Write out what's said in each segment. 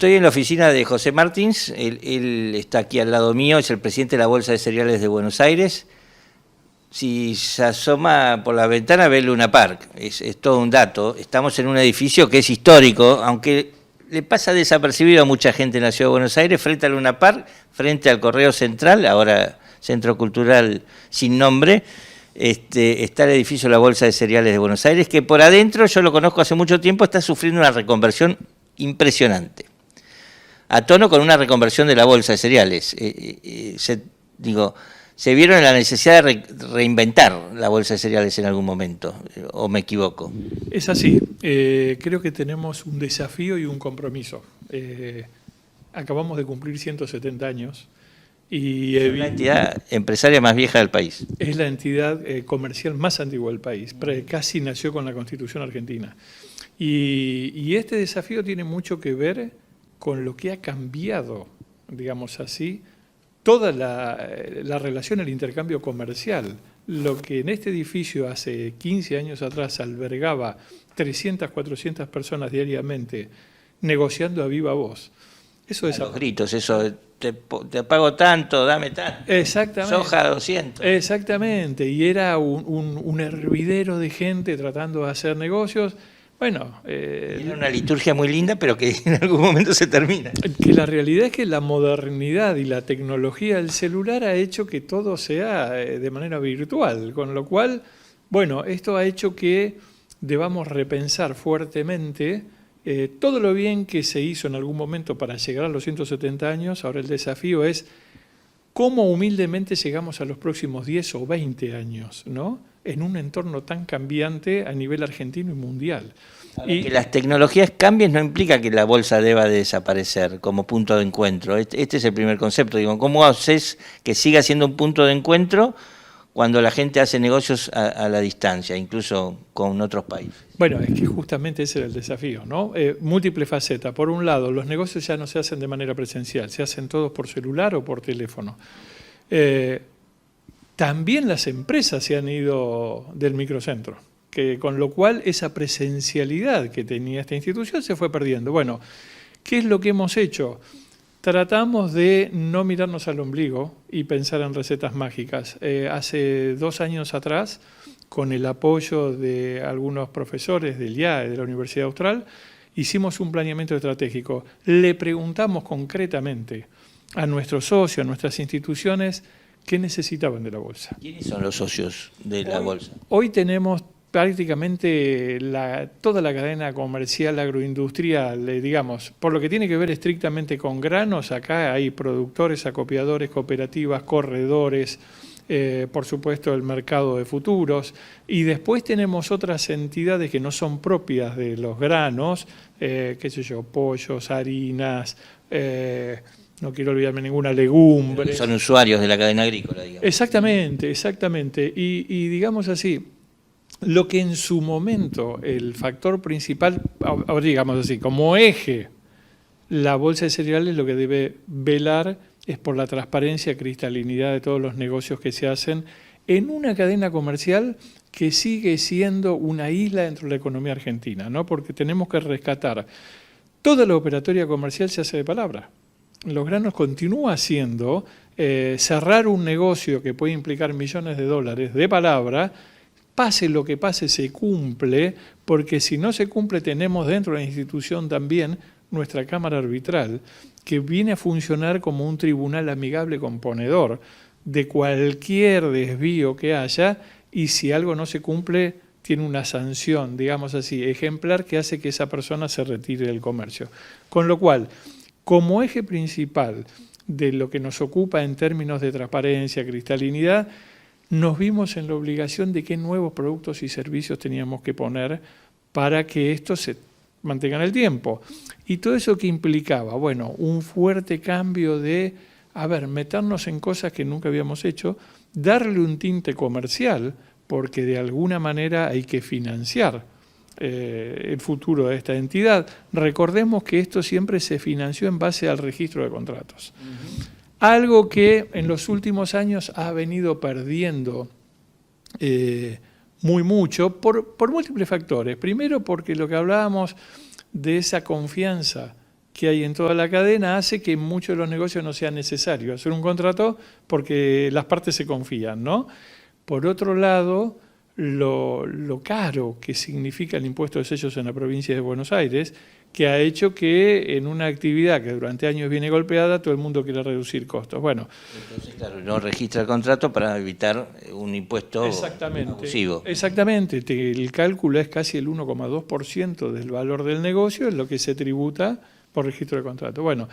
Estoy en la oficina de José Martins, él está aquí al lado mío, es el presidente de la Bolsa de Cereales de Buenos Aires. Si se asoma por la ventana ve Luna Park, es todo un dato. Estamos en un edificio que es histórico, aunque le pasa desapercibido a mucha gente en la Ciudad de Buenos Aires, frente a Luna Park, frente al Correo Central, ahora Centro Cultural sin nombre, está el edificio de la Bolsa de Cereales de Buenos Aires, que por adentro, yo lo conozco hace mucho tiempo, está sufriendo una reconversión impresionante, a tono con una reconversión de la Bolsa de Cereales. Se vieron en la necesidad de reinventar la Bolsa de Cereales en algún momento, ¿o me equivoco? Es así. Creo que tenemos un desafío y un compromiso. Acabamos de cumplir 170 años. Y es la entidad empresaria más vieja del país. Es la entidad comercial más antigua del país. Casi nació con la Constitución argentina. Y este desafío tiene mucho que ver con lo que ha cambiado, digamos así, toda la relación, el intercambio comercial. Lo que en este edificio hace 15 años atrás albergaba 300, 400 personas diariamente negociando a viva voz. Eso es los gritos, eso, te pago tanto, dame tanto. Exactamente. Soja 200. Exactamente, y era un hervidero de gente tratando de hacer negocios. Bueno, era una liturgia muy linda, pero que en algún momento se termina. Que la realidad es que la modernidad y la tecnología del celular ha hecho que todo sea de manera virtual, con lo cual, bueno, esto ha hecho que debamos repensar fuertemente todo lo bien que se hizo en algún momento para llegar a los 170 años. Ahora el desafío es cómo humildemente llegamos a los próximos 10 o 20 años, ¿no?, en un entorno tan cambiante a nivel argentino y mundial. Que las tecnologías cambien no implica que la bolsa deba de desaparecer como punto de encuentro. Este es el primer concepto. Digo, ¿cómo haces que siga siendo un punto de encuentro cuando la gente hace negocios a la distancia, incluso con otros países? Bueno, es que justamente ese era el desafío, ¿no? Múltiple faceta. Por un lado, los negocios ya no se hacen de manera presencial, se hacen todos por celular o por teléfono. También las empresas se han ido del microcentro, con lo cual esa presencialidad que tenía esta institución se fue perdiendo. Bueno, ¿qué es lo que hemos hecho? Tratamos de no mirarnos al ombligo y pensar en recetas mágicas. Hace 2 años atrás, con el apoyo de algunos profesores del IAE, de la Universidad Austral, hicimos un planeamiento estratégico. Le preguntamos concretamente a nuestros socios, a nuestras instituciones, ¿qué necesitaban de la bolsa? ¿Quiénes son los socios de la bolsa? Hoy tenemos prácticamente toda la cadena comercial agroindustrial, digamos, por lo que tiene que ver estrictamente con granos. Acá hay productores, acopiadores, cooperativas, corredores, por supuesto el mercado de futuros, y después tenemos otras entidades que no son propias de los granos, qué sé yo, pollos, harinas, no quiero olvidarme ninguna, legumbre. Son usuarios de la cadena agrícola, digamos. Exactamente, exactamente. Y digamos así, lo que en su momento el factor principal, digamos así, como eje, la bolsa de cereales lo que debe velar es por la transparencia, cristalinidad de todos los negocios que se hacen en una cadena comercial que sigue siendo una isla dentro de la economía argentina, ¿no? Porque tenemos que rescatar. Toda la operatoria comercial se hace de palabra. Los granos continúa siendo cerrar un negocio que puede implicar millones de dólares de palabra. Pase lo que pase, se cumple, porque si no se cumple tenemos dentro de la institución también nuestra Cámara Arbitral, que viene a funcionar como un tribunal amigable componedor de cualquier desvío que haya, y si algo no se cumple, tiene una sanción, digamos así, ejemplar, que hace que esa persona se retire del comercio. Con lo cual, como eje principal de lo que nos ocupa en términos de transparencia, cristalinidad, nos vimos en la obligación de qué nuevos productos y servicios teníamos que poner para que esto se mantenga en el tiempo. Y todo eso que implicaba, bueno, un fuerte cambio de, meternos en cosas que nunca habíamos hecho, darle un tinte comercial, porque de alguna manera hay que financiar el futuro de esta entidad. Recordemos que esto siempre se financió en base al registro de contratos. Algo que en los últimos años ha venido perdiendo mucho por múltiples factores. Primero porque lo que hablábamos de esa confianza que hay en toda la cadena hace que en muchos de los negocios no sea necesario hacer un contrato porque las partes se confían, ¿no? Por otro lado, lo caro que significa el impuesto de sellos en la provincia de Buenos Aires, que ha hecho que en una actividad que durante años viene golpeada, todo el mundo quiere reducir costos. Bueno, entonces, claro, no registra el contrato para evitar un impuesto abusivo. Exactamente, el cálculo es casi el 1,2% del valor del negocio, es lo que se tributa por registro de contrato. Bueno,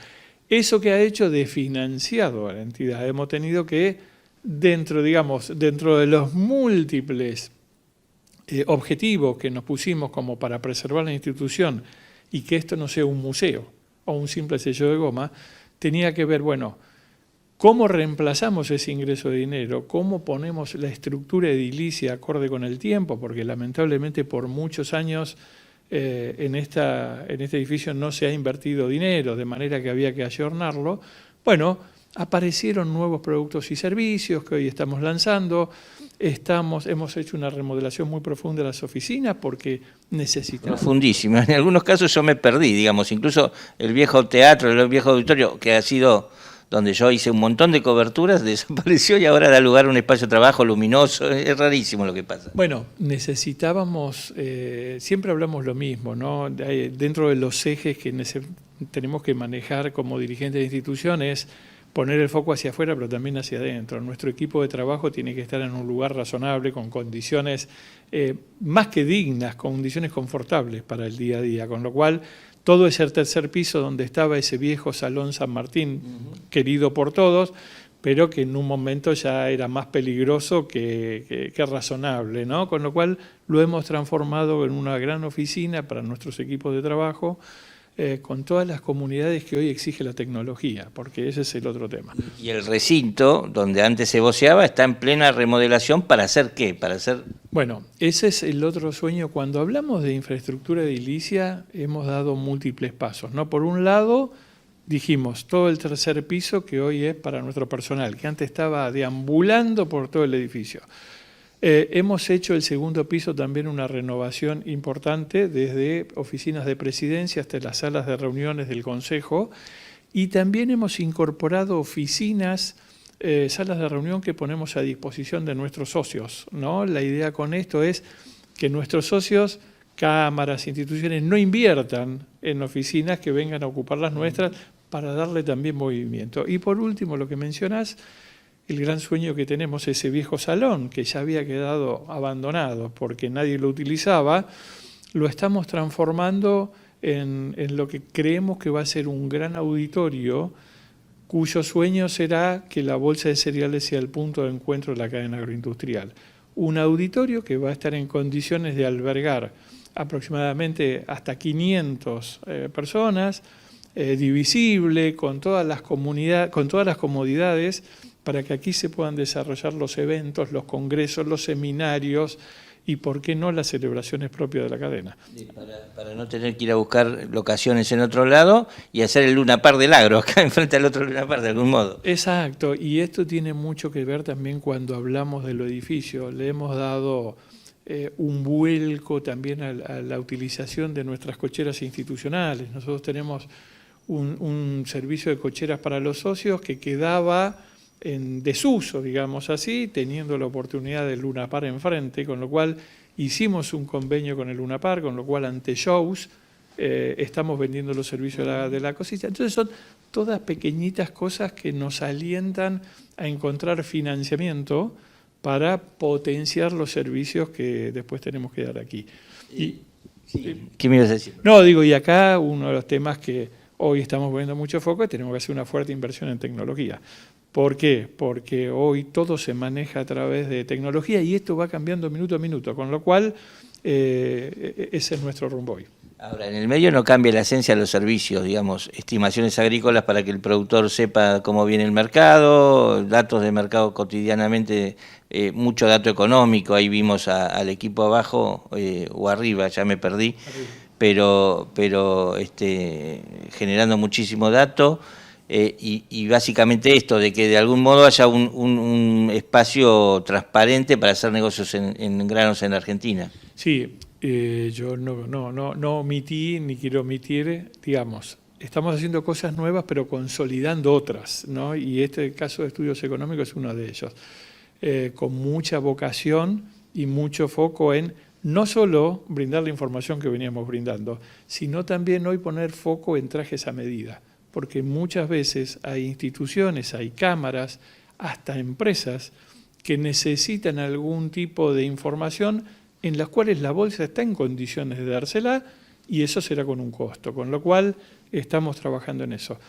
eso que ha hecho desfinanciado a la entidad, hemos tenido que, dentro de los múltiples objetivos que nos pusimos como para preservar la institución y que esto no sea un museo o un simple sello de goma, tenía que ver, bueno, cómo reemplazamos ese ingreso de dinero, cómo ponemos la estructura edilicia acorde con el tiempo, porque lamentablemente por muchos años en este edificio no se ha invertido dinero, de manera que había que ayornarlo. Bueno, aparecieron nuevos productos y servicios que hoy estamos lanzando. Hemos hecho una remodelación muy profunda de las oficinas porque necesitamos... Profundísima. En algunos casos yo me perdí, digamos, incluso el viejo teatro, el viejo auditorio, que ha sido donde yo hice un montón de coberturas, desapareció y ahora da lugar a un espacio de trabajo luminoso. Es rarísimo lo que pasa. Bueno, necesitábamos, siempre hablamos lo mismo, ¿no? Dentro de los ejes que tenemos que manejar como dirigentes de instituciones, poner el foco hacia afuera, pero también hacia adentro. Nuestro equipo de trabajo tiene que estar en un lugar razonable, con condiciones más que dignas, condiciones confortables para el día a día, con lo cual todo ese tercer piso donde estaba ese viejo Salón San Martín, querido por todos, pero que en un momento ya era más peligroso que razonable, ¿no? Con lo cual lo hemos transformado en una gran oficina para nuestros equipos de trabajo, con todas las comunidades que hoy exige la tecnología, porque ese es el otro tema. Y el recinto, donde antes se voceaba, está en plena remodelación. ¿Para hacer qué? Para hacer... Bueno, ese es el otro sueño. Cuando hablamos de infraestructura edilicia, hemos dado múltiples pasos, ¿no? Por un lado, dijimos, todo el tercer piso que hoy es para nuestro personal, que antes estaba deambulando por todo el edificio. Hemos hecho el segundo piso también una renovación importante, desde oficinas de presidencia hasta las salas de reuniones del Consejo, y también hemos incorporado oficinas, salas de reunión que ponemos a disposición de nuestros socios, ¿no? La idea con esto es que nuestros socios, cámaras, instituciones, no inviertan en oficinas que vengan a ocupar las nuestras para darle también movimiento. Y por último, lo que mencionás, el gran sueño que tenemos, ese viejo salón que ya había quedado abandonado porque nadie lo utilizaba, lo estamos transformando en lo que creemos que va a ser un gran auditorio, cuyo sueño será que la bolsa de cereales sea el punto de encuentro de la cadena agroindustrial. Un auditorio que va a estar en condiciones de albergar aproximadamente hasta 500 personas, divisible, con todas las comodidades, para que aquí se puedan desarrollar los eventos, los congresos, los seminarios y, ¿por qué no?, las celebraciones propias de la cadena. Para no tener que ir a buscar locaciones en otro lado y hacer el Luna Park del agro, acá enfrente al otro Luna Park, de algún modo. Exacto, y esto tiene mucho que ver también cuando hablamos del edificio. Le hemos dado un vuelco también a la utilización de nuestras cocheras institucionales. Nosotros tenemos un servicio de cocheras para los socios que quedaba en desuso, digamos así, teniendo la oportunidad del Luna Park enfrente, con lo cual hicimos un convenio con el Luna Park, con lo cual ante shows estamos vendiendo los servicios de la cosita. Entonces son todas pequeñitas cosas que nos alientan a encontrar financiamiento para potenciar los servicios que después tenemos que dar aquí. ¿Qué me ibas a decir? No, digo, y acá uno de los temas que hoy estamos poniendo mucho foco es que tenemos que hacer una fuerte inversión en tecnología. ¿Por qué? Porque hoy todo se maneja a través de tecnología y esto va cambiando minuto a minuto, con lo cual ese es nuestro rumbo hoy. Ahora, en el medio no cambia la esencia de los servicios, digamos, estimaciones agrícolas para que el productor sepa cómo viene el mercado, datos de mercado cotidianamente, mucho dato económico, ahí vimos al equipo abajo o arriba, ya me perdí, pero generando muchísimo dato. Y básicamente esto, de que de algún modo haya un espacio transparente para hacer negocios en granos en Argentina. Sí, yo no omití ni quiero omitir, digamos, estamos haciendo cosas nuevas, pero consolidando otras, ¿no? Y este caso de estudios económicos es uno de ellos, con mucha vocación y mucho foco en no solo brindar la información que veníamos brindando, sino también hoy poner foco en trajes a medida, porque muchas veces hay instituciones, hay cámaras, hasta empresas que necesitan algún tipo de información en las cuales la bolsa está en condiciones de dársela, y eso será con un costo, con lo cual estamos trabajando en eso.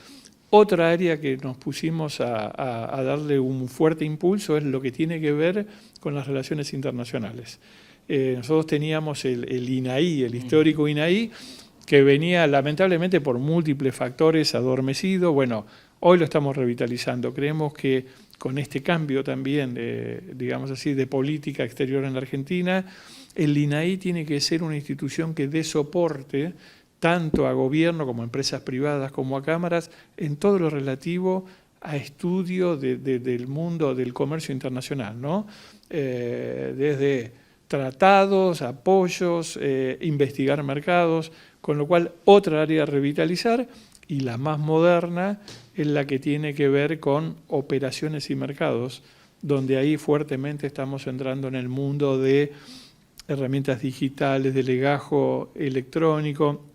Otra área que nos pusimos a darle un fuerte impulso es lo que tiene que ver con las relaciones internacionales. Nosotros teníamos el INAI, el histórico INAI, que venía lamentablemente por múltiples factores adormecido. Bueno, hoy lo estamos revitalizando. Creemos que con este cambio también, digamos así, de política exterior en la Argentina, el INAI tiene que ser una institución que dé soporte tanto a gobierno como a empresas privadas como a cámaras en todo lo relativo a estudio del mundo del comercio internacional, ¿no? Desde tratados, apoyos, investigar mercados, con lo cual otra área a revitalizar, y la más moderna es la que tiene que ver con operaciones y mercados, donde ahí fuertemente estamos entrando en el mundo de herramientas digitales, de legajo electrónico,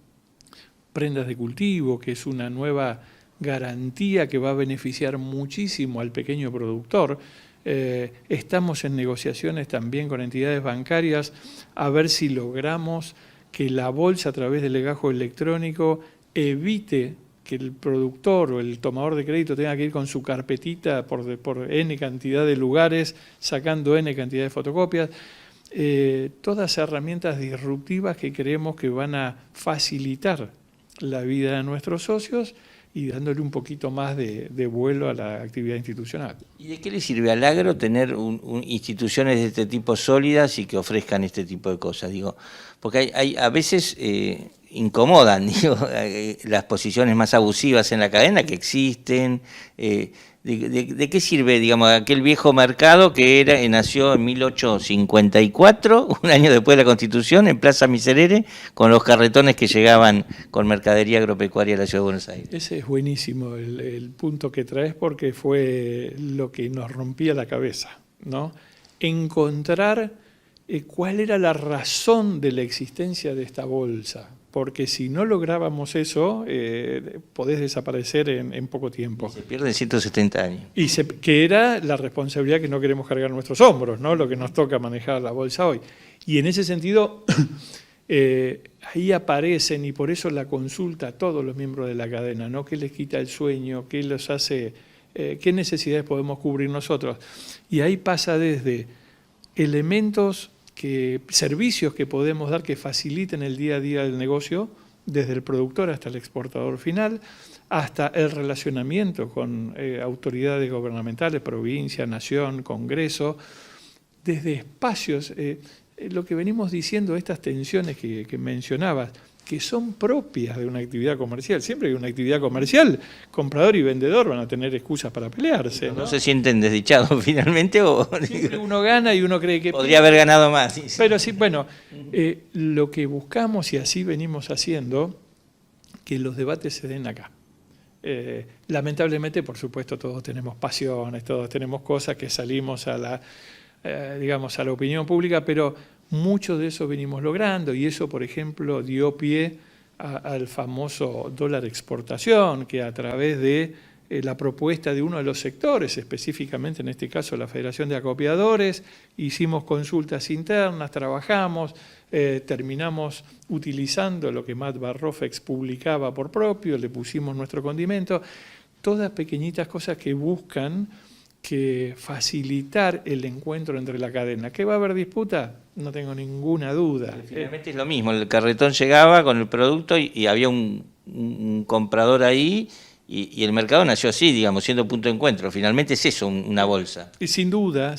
prendas de cultivo, que es una nueva garantía que va a beneficiar muchísimo al pequeño productor. Estamos en negociaciones también con entidades bancarias a ver si logramos que la bolsa a través del legajo electrónico evite que el productor o el tomador de crédito tenga que ir con su carpetita por N cantidad de lugares, sacando N cantidad de fotocopias. Todas herramientas disruptivas que creemos que van a facilitar la vida de nuestros socios y dándole un poquito más de vuelo a la actividad institucional. ¿Y de qué le sirve al agro tener instituciones de este tipo sólidas y que ofrezcan este tipo de cosas? Digo, porque a veces incomodan, digo, las posiciones más abusivas en la cadena que existen. ¿De qué sirve, digamos, aquel viejo mercado que nació en 1854, un año después de la Constitución, en Plaza Miserere, con los carretones que llegaban con mercadería agropecuaria a la Ciudad de Buenos Aires? Ese es buenísimo el punto que traes, porque fue lo que nos rompía la cabeza, ¿no? Encontrar cuál era la razón de la existencia de esta bolsa. Porque si no lográbamos eso, podés desaparecer en poco tiempo. Se pierden 170 años. Que era la responsabilidad que no queremos cargar en nuestros hombros, ¿no? Lo que nos toca manejar la bolsa hoy. Y en ese sentido, ahí aparecen, y por eso la consulta a todos los miembros de la cadena, ¿no? ¿Qué les quita el sueño? ¿Qué los hace? ¿Qué necesidades podemos cubrir nosotros? Y ahí pasa desde elementos, servicios que podemos dar que faciliten el día a día del negocio, desde el productor hasta el exportador final, hasta el relacionamiento con autoridades gubernamentales, provincia, nación, congreso, desde espacios, lo que venimos diciendo, estas tensiones que mencionabas, que son propias de una actividad comercial. Siempre que hay una actividad comercial, comprador y vendedor van a tener excusas para pelearse, ¿no? ¿No se sienten desdichados finalmente? Siempre uno gana y uno cree que podría haber ganado más. Sí. Pero sí, bueno, lo que buscamos, y así venimos haciendo, que los debates se den acá. Lamentablemente, por supuesto, todos tenemos pasiones, todos tenemos cosas que salimos a la, digamos, a la opinión pública, pero mucho de eso venimos logrando, y eso, por ejemplo, dio pie al famoso dólar exportación, que a través de la propuesta de uno de los sectores, específicamente en este caso la Federación de Acopiadores, hicimos consultas internas, trabajamos, terminamos utilizando lo que Matt Barrofex publicaba por propio, le pusimos nuestro condimento, todas pequeñitas cosas que buscan que facilitar el encuentro entre la cadena. ¿Que va a haber disputa? No tengo ninguna duda. Finalmente es lo mismo, el carretón llegaba con el producto y había un comprador ahí y el mercado nació así, digamos, siendo punto de encuentro. Finalmente es eso, una bolsa. Y sin duda,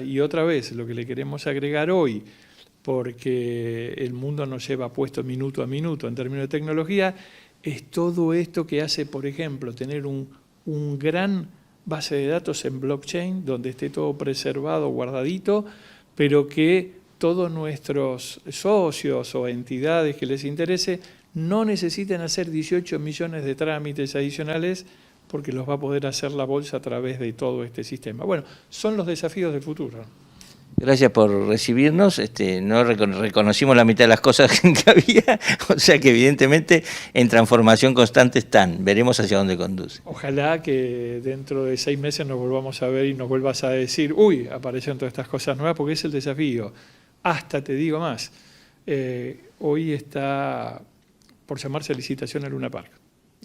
y otra vez lo que le queremos agregar hoy, porque el mundo nos lleva puesto minuto a minuto en términos de tecnología, es todo esto que hace, por ejemplo, tener un gran base de datos en blockchain, donde esté todo preservado, guardadito, pero que todos nuestros socios o entidades que les interese no necesiten hacer 18 millones de trámites adicionales porque los va a poder hacer la bolsa a través de todo este sistema. Bueno, son los desafíos del futuro. Gracias por recibirnos. No reconocimos la mitad de las cosas que había, o sea que evidentemente en transformación constante están. Veremos hacia dónde conduce. Ojalá que dentro de 6 meses nos volvamos a ver y nos vuelvas a decir, uy, aparecieron todas estas cosas nuevas, porque es el desafío. Hasta te digo más, hoy está por llamarse licitación el Luna Park.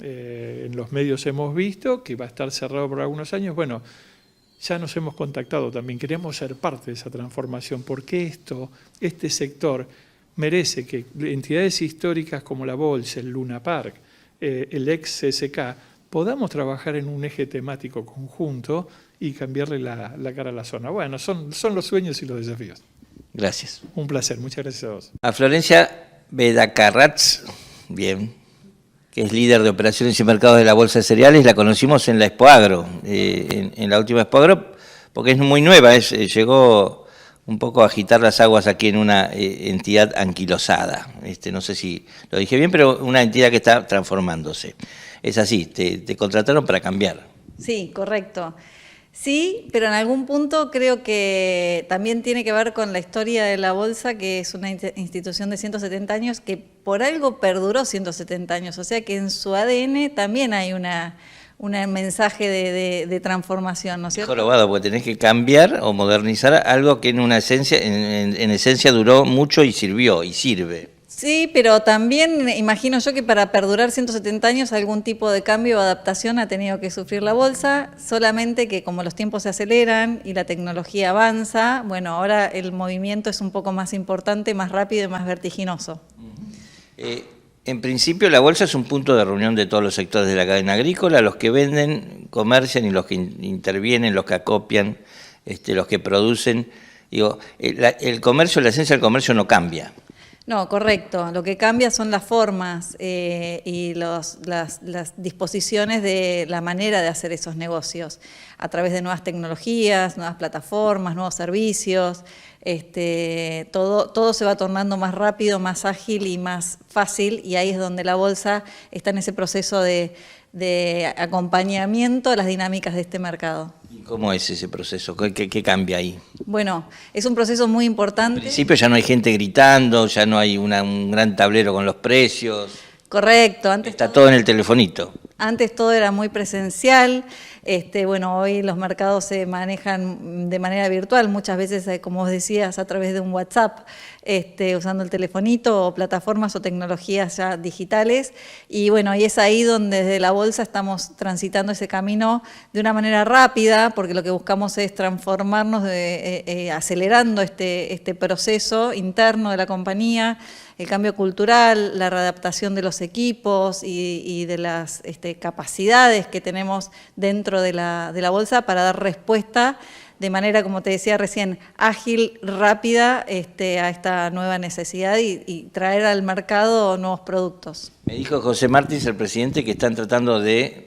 En los medios hemos visto que va a estar cerrado por algunos años. Bueno, ya nos hemos contactado también, queremos ser parte de esa transformación, porque este sector merece que entidades históricas como la Bolsa, el Luna Park, el ex CSK, podamos trabajar en un eje temático conjunto y cambiarle la cara a la zona. Bueno, son los sueños y los desafíos. Gracias. Un placer, muchas gracias a vos. A Florencia Bedacarratz, bien, que es líder de operaciones y mercados de la Bolsa de Cereales, la conocimos en la Expo Agro, en la última Expo Agro, porque es muy nueva, llegó un poco a agitar las aguas aquí en una entidad anquilosada. No sé si lo dije bien, pero una entidad que está transformándose. Es así, te contrataron para cambiar. Sí, correcto. Sí, pero en algún punto creo que también tiene que ver con la historia de la Bolsa, que es una institución de 170 años que por algo perduró 170 años, o sea que en su ADN también hay un mensaje de transformación, ¿no es cierto? Jorobado, porque tenés que cambiar o modernizar algo que en esencia duró mucho y sirvió y sirve. Sí, pero también imagino yo que para perdurar 170 años algún tipo de cambio o adaptación ha tenido que sufrir la Bolsa, solamente que como los tiempos se aceleran y la tecnología avanza, bueno, ahora el movimiento es un poco más importante, más rápido y más vertiginoso. En principio la Bolsa es un punto de reunión de todos los sectores de la cadena agrícola, los que venden, comercian y los que intervienen, los que acopian, los que producen. Digo, el comercio, la esencia del comercio no cambia. No, correcto. Lo que cambia son las formas y las disposiciones de la manera de hacer esos negocios a través de nuevas tecnologías, nuevas plataformas, nuevos servicios. Todo se va tornando más rápido, más ágil y más fácil, y ahí es donde la Bolsa está en ese proceso de acompañamiento a las dinámicas de este mercado. ¿Cómo es ese proceso? ¿Qué cambia ahí? Bueno, es un proceso muy importante. Al principio ya no hay gente gritando, ya no hay un gran tablero con los precios. Correcto. Está todo en el telefonito. Antes todo era muy presencial. Bueno, hoy los mercados se manejan de manera virtual, muchas veces, como vos decías, a través de un WhatsApp, usando el telefonito o plataformas o tecnologías ya digitales. Y bueno, y es ahí donde desde la Bolsa estamos transitando ese camino de una manera rápida, porque lo que buscamos es transformarnos, acelerando este proceso interno de la compañía, el cambio cultural, la readaptación de los equipos y de las capacidades que tenemos dentro de la Bolsa para dar respuesta de manera, como te decía recién, ágil, rápida a esta nueva necesidad y traer al mercado nuevos productos. Me dijo José Martins, el presidente, que están tratando de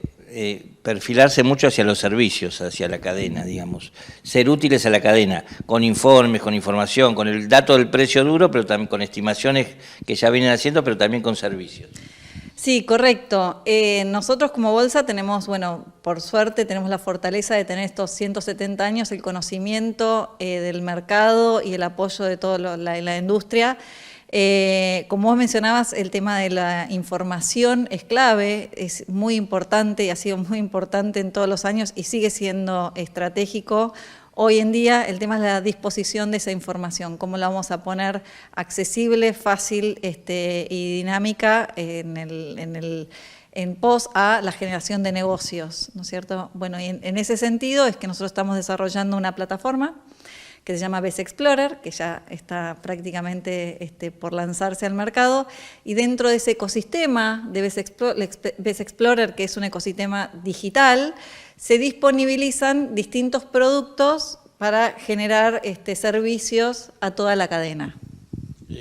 perfilarse mucho hacia los servicios, hacia la cadena, digamos. Ser útiles a la cadena, con informes, con información, con el dato del precio duro, pero también con estimaciones que ya vienen haciendo, pero también con servicios. Sí, correcto. Nosotros como Bolsa tenemos, bueno, por suerte tenemos la fortaleza de tener estos 170 años, el conocimiento del mercado y el apoyo de toda la industria. Como vos mencionabas, el tema de la información es clave, es muy importante y ha sido muy importante en todos los años y sigue siendo estratégico. Hoy en día el tema es la disposición de esa información, cómo la vamos a poner accesible, fácil y dinámica en pos a la generación de negocios, ¿no es cierto? Bueno, y en ese sentido es que nosotros estamos desarrollando una plataforma que se llama BES Explorer, que ya está prácticamente por lanzarse al mercado, y dentro de ese ecosistema de BES Explorer, que es un ecosistema digital, se disponibilizan distintos productos para generar servicios a toda la cadena.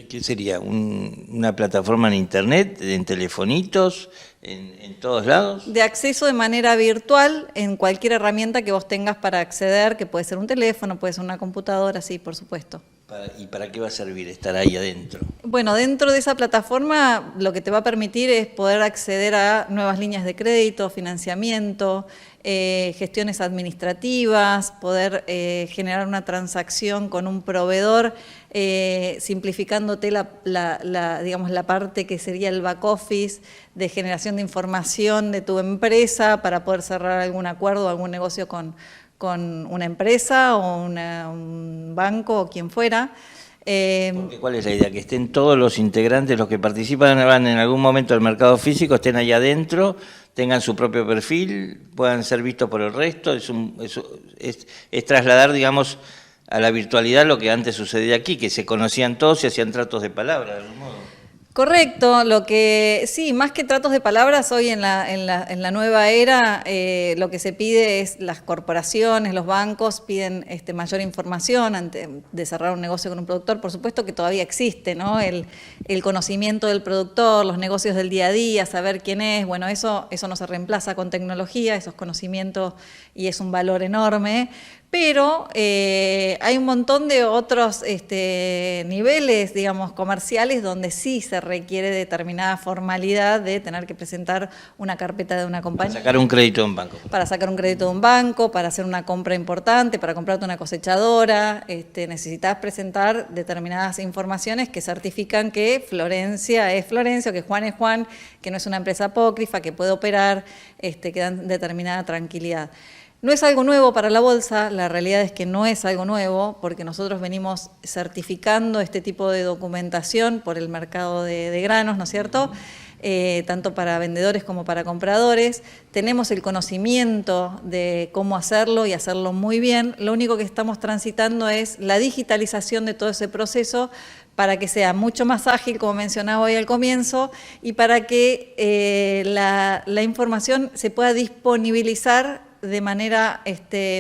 ¿Qué sería? ¿Una plataforma en internet, en telefonitos, en todos lados? De acceso de manera virtual en cualquier herramienta que vos tengas para acceder, que puede ser un teléfono, puede ser una computadora, sí, por supuesto. ¿Y para qué va a servir estar ahí adentro? Bueno, dentro de esa plataforma lo que te va a permitir es poder acceder a nuevas líneas de crédito, financiamiento, gestiones administrativas, poder generar una transacción con un proveedor, simplificándote digamos, la parte que sería el back office de generación de información de tu empresa para poder cerrar algún acuerdo o algún negocio con una empresa o un banco o quien fuera. Porque ¿cuál es la idea? Que estén todos los integrantes, los que participan van en algún momento del mercado físico, estén ahí adentro, tengan su propio perfil, puedan ser vistos por el resto. Es trasladar, digamos, a la virtualidad lo que antes sucedía aquí, que se conocían todos y hacían tratos de palabra, de algún modo. Correcto, sí, más que tratos de palabras, hoy en la nueva era lo que se pide es, las corporaciones, los bancos piden mayor información antes de cerrar un negocio con un productor. Por supuesto que todavía existe, ¿no? El conocimiento del productor, los negocios del día a día, saber quién es, bueno, eso no se reemplaza con tecnología, esos conocimientos, y es un valor enorme. Pero hay un montón de otros niveles, digamos, comerciales donde sí se requiere determinada formalidad de tener que presentar una carpeta de una compañía. Para sacar un crédito de un banco. Para sacar un crédito de un banco, para hacer una compra importante, para comprarte una cosechadora. Necesitas presentar determinadas informaciones que certifican que Florencia es Florencia, o que Juan es Juan, que no es una empresa apócrifa, que puede operar, que dan determinada tranquilidad. No es algo nuevo para la bolsa, la realidad es que no es algo nuevo, porque nosotros venimos certificando este tipo de documentación por el mercado de granos, ¿no es cierto? Tanto para vendedores como para compradores. Tenemos el conocimiento de cómo hacerlo y hacerlo muy bien. Lo único que estamos transitando es la digitalización de todo ese proceso para que sea mucho más ágil, como mencionaba hoy al comienzo, y para que la información se pueda disponibilizar de manera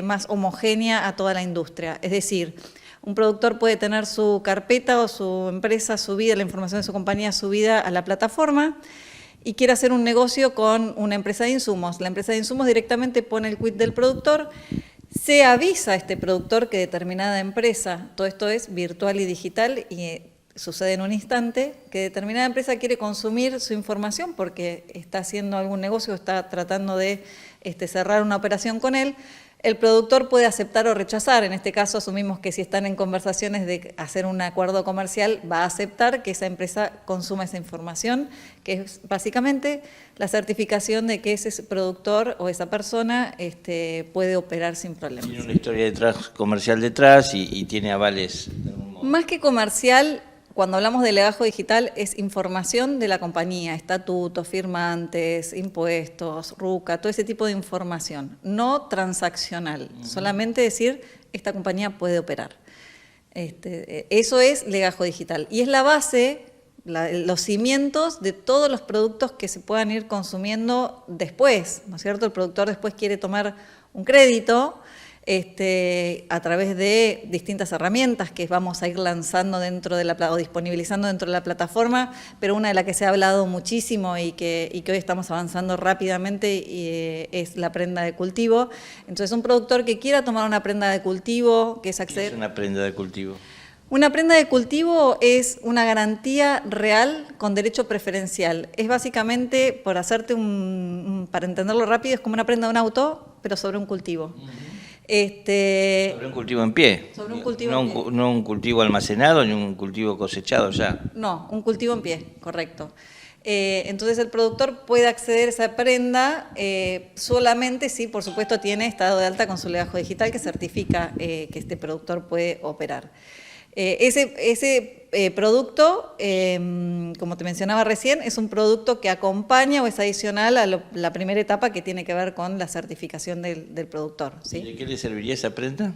más homogénea a toda la industria. Es decir, un productor puede tener su carpeta o su empresa subida, la información de su compañía subida a la plataforma, y quiere hacer un negocio con una empresa de insumos. La empresa de insumos directamente pone el quit del productor, se avisa a este productor que determinada empresa, todo esto es virtual y digital, y sucede en un instante, que determinada empresa quiere consumir su información porque está haciendo algún negocio, está tratando de cerrar una operación con él. El productor puede aceptar o rechazar. En este caso asumimos que si están en conversaciones de hacer un acuerdo comercial, va a aceptar que esa empresa consuma esa información, que es básicamente la certificación de que ese productor o esa persona puede operar sin problemas. Tiene una historia comercial detrás y tiene avales de algún modo. Más que comercial, cuando hablamos de legajo digital, es información de la compañía, estatutos, firmantes, impuestos, RUCA, todo ese tipo de información, no transaccional, solamente decir, esta compañía puede operar. Eso es legajo digital y es la base, los cimientos de todos los productos que se puedan ir consumiendo después, ¿no es cierto? El productor después quiere tomar un crédito, a través de distintas herramientas que vamos a ir lanzando dentro de o disponibilizando dentro de la plataforma, pero una de las que se ha hablado muchísimo y que hoy estamos avanzando rápidamente es la prenda de cultivo. Entonces, un productor que quiera tomar una prenda de cultivo, que es acceder... ¿Qué es una prenda de cultivo? Una prenda de cultivo es una garantía real con derecho preferencial. Es básicamente, por hacerte para entenderlo rápido, es como una prenda de un auto, pero sobre un cultivo. Sobre un cultivo en pie. Sobre un cultivo en pie. No un cultivo almacenado ni un cultivo cosechado ya. No, un cultivo en pie, correcto. Entonces el productor puede acceder a esa prenda solamente si, por supuesto, tiene estado de alta con su legajo digital que certifica que este productor puede operar. Ese producto, como te mencionaba recién, es un producto que acompaña o es adicional a la primera etapa que tiene que ver con la certificación del productor, ¿sí? ¿Y de qué le serviría esa prenda?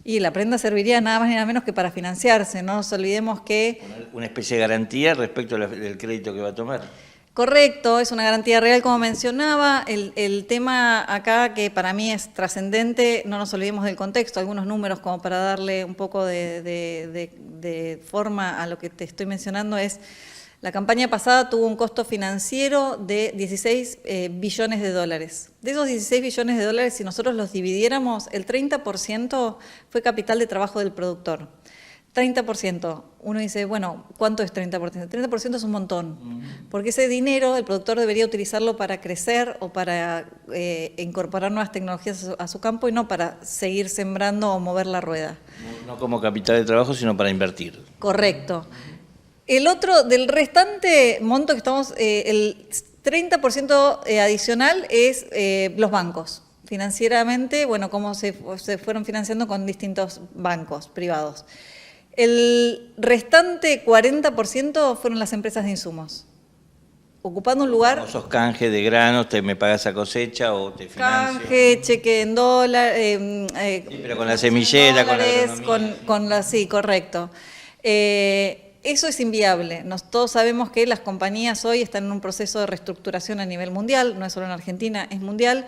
Y la prenda serviría nada más ni nada menos que para financiarse. No nos olvidemos que... Una especie de garantía respecto del crédito que va a tomar. Correcto, es una garantía real, como mencionaba. El tema acá, que para mí es trascendente, no nos olvidemos del contexto, algunos números como para darle un poco de forma a lo que te estoy mencionando, es la campaña pasada tuvo un costo financiero de 16 billones de dólares. De esos 16 billones de dólares, si nosotros los dividiéramos, el 30% fue capital de trabajo del productor. 30%. Uno dice, bueno, ¿cuánto es 30%? 30% es un montón, porque ese dinero el productor debería utilizarlo para crecer o para incorporar nuevas tecnologías a su campo y no para seguir sembrando o mover la rueda. No como capital de trabajo, sino para invertir. Correcto. El otro, del restante monto que estamos, el 30% adicional es los bancos. Financieramente, bueno, cómo se fueron financiando con distintos bancos privados. El restante 40% fueron las empresas de insumos, ocupando un lugar... Como sos canje de granos, me pagas a cosecha o te financio. Canje, cheque en dólar... sí, pero con la semillera, con la sí, correcto. Eso es inviable. Todos sabemos que las compañías hoy están en un proceso de reestructuración a nivel mundial, no es solo en Argentina, es mundial,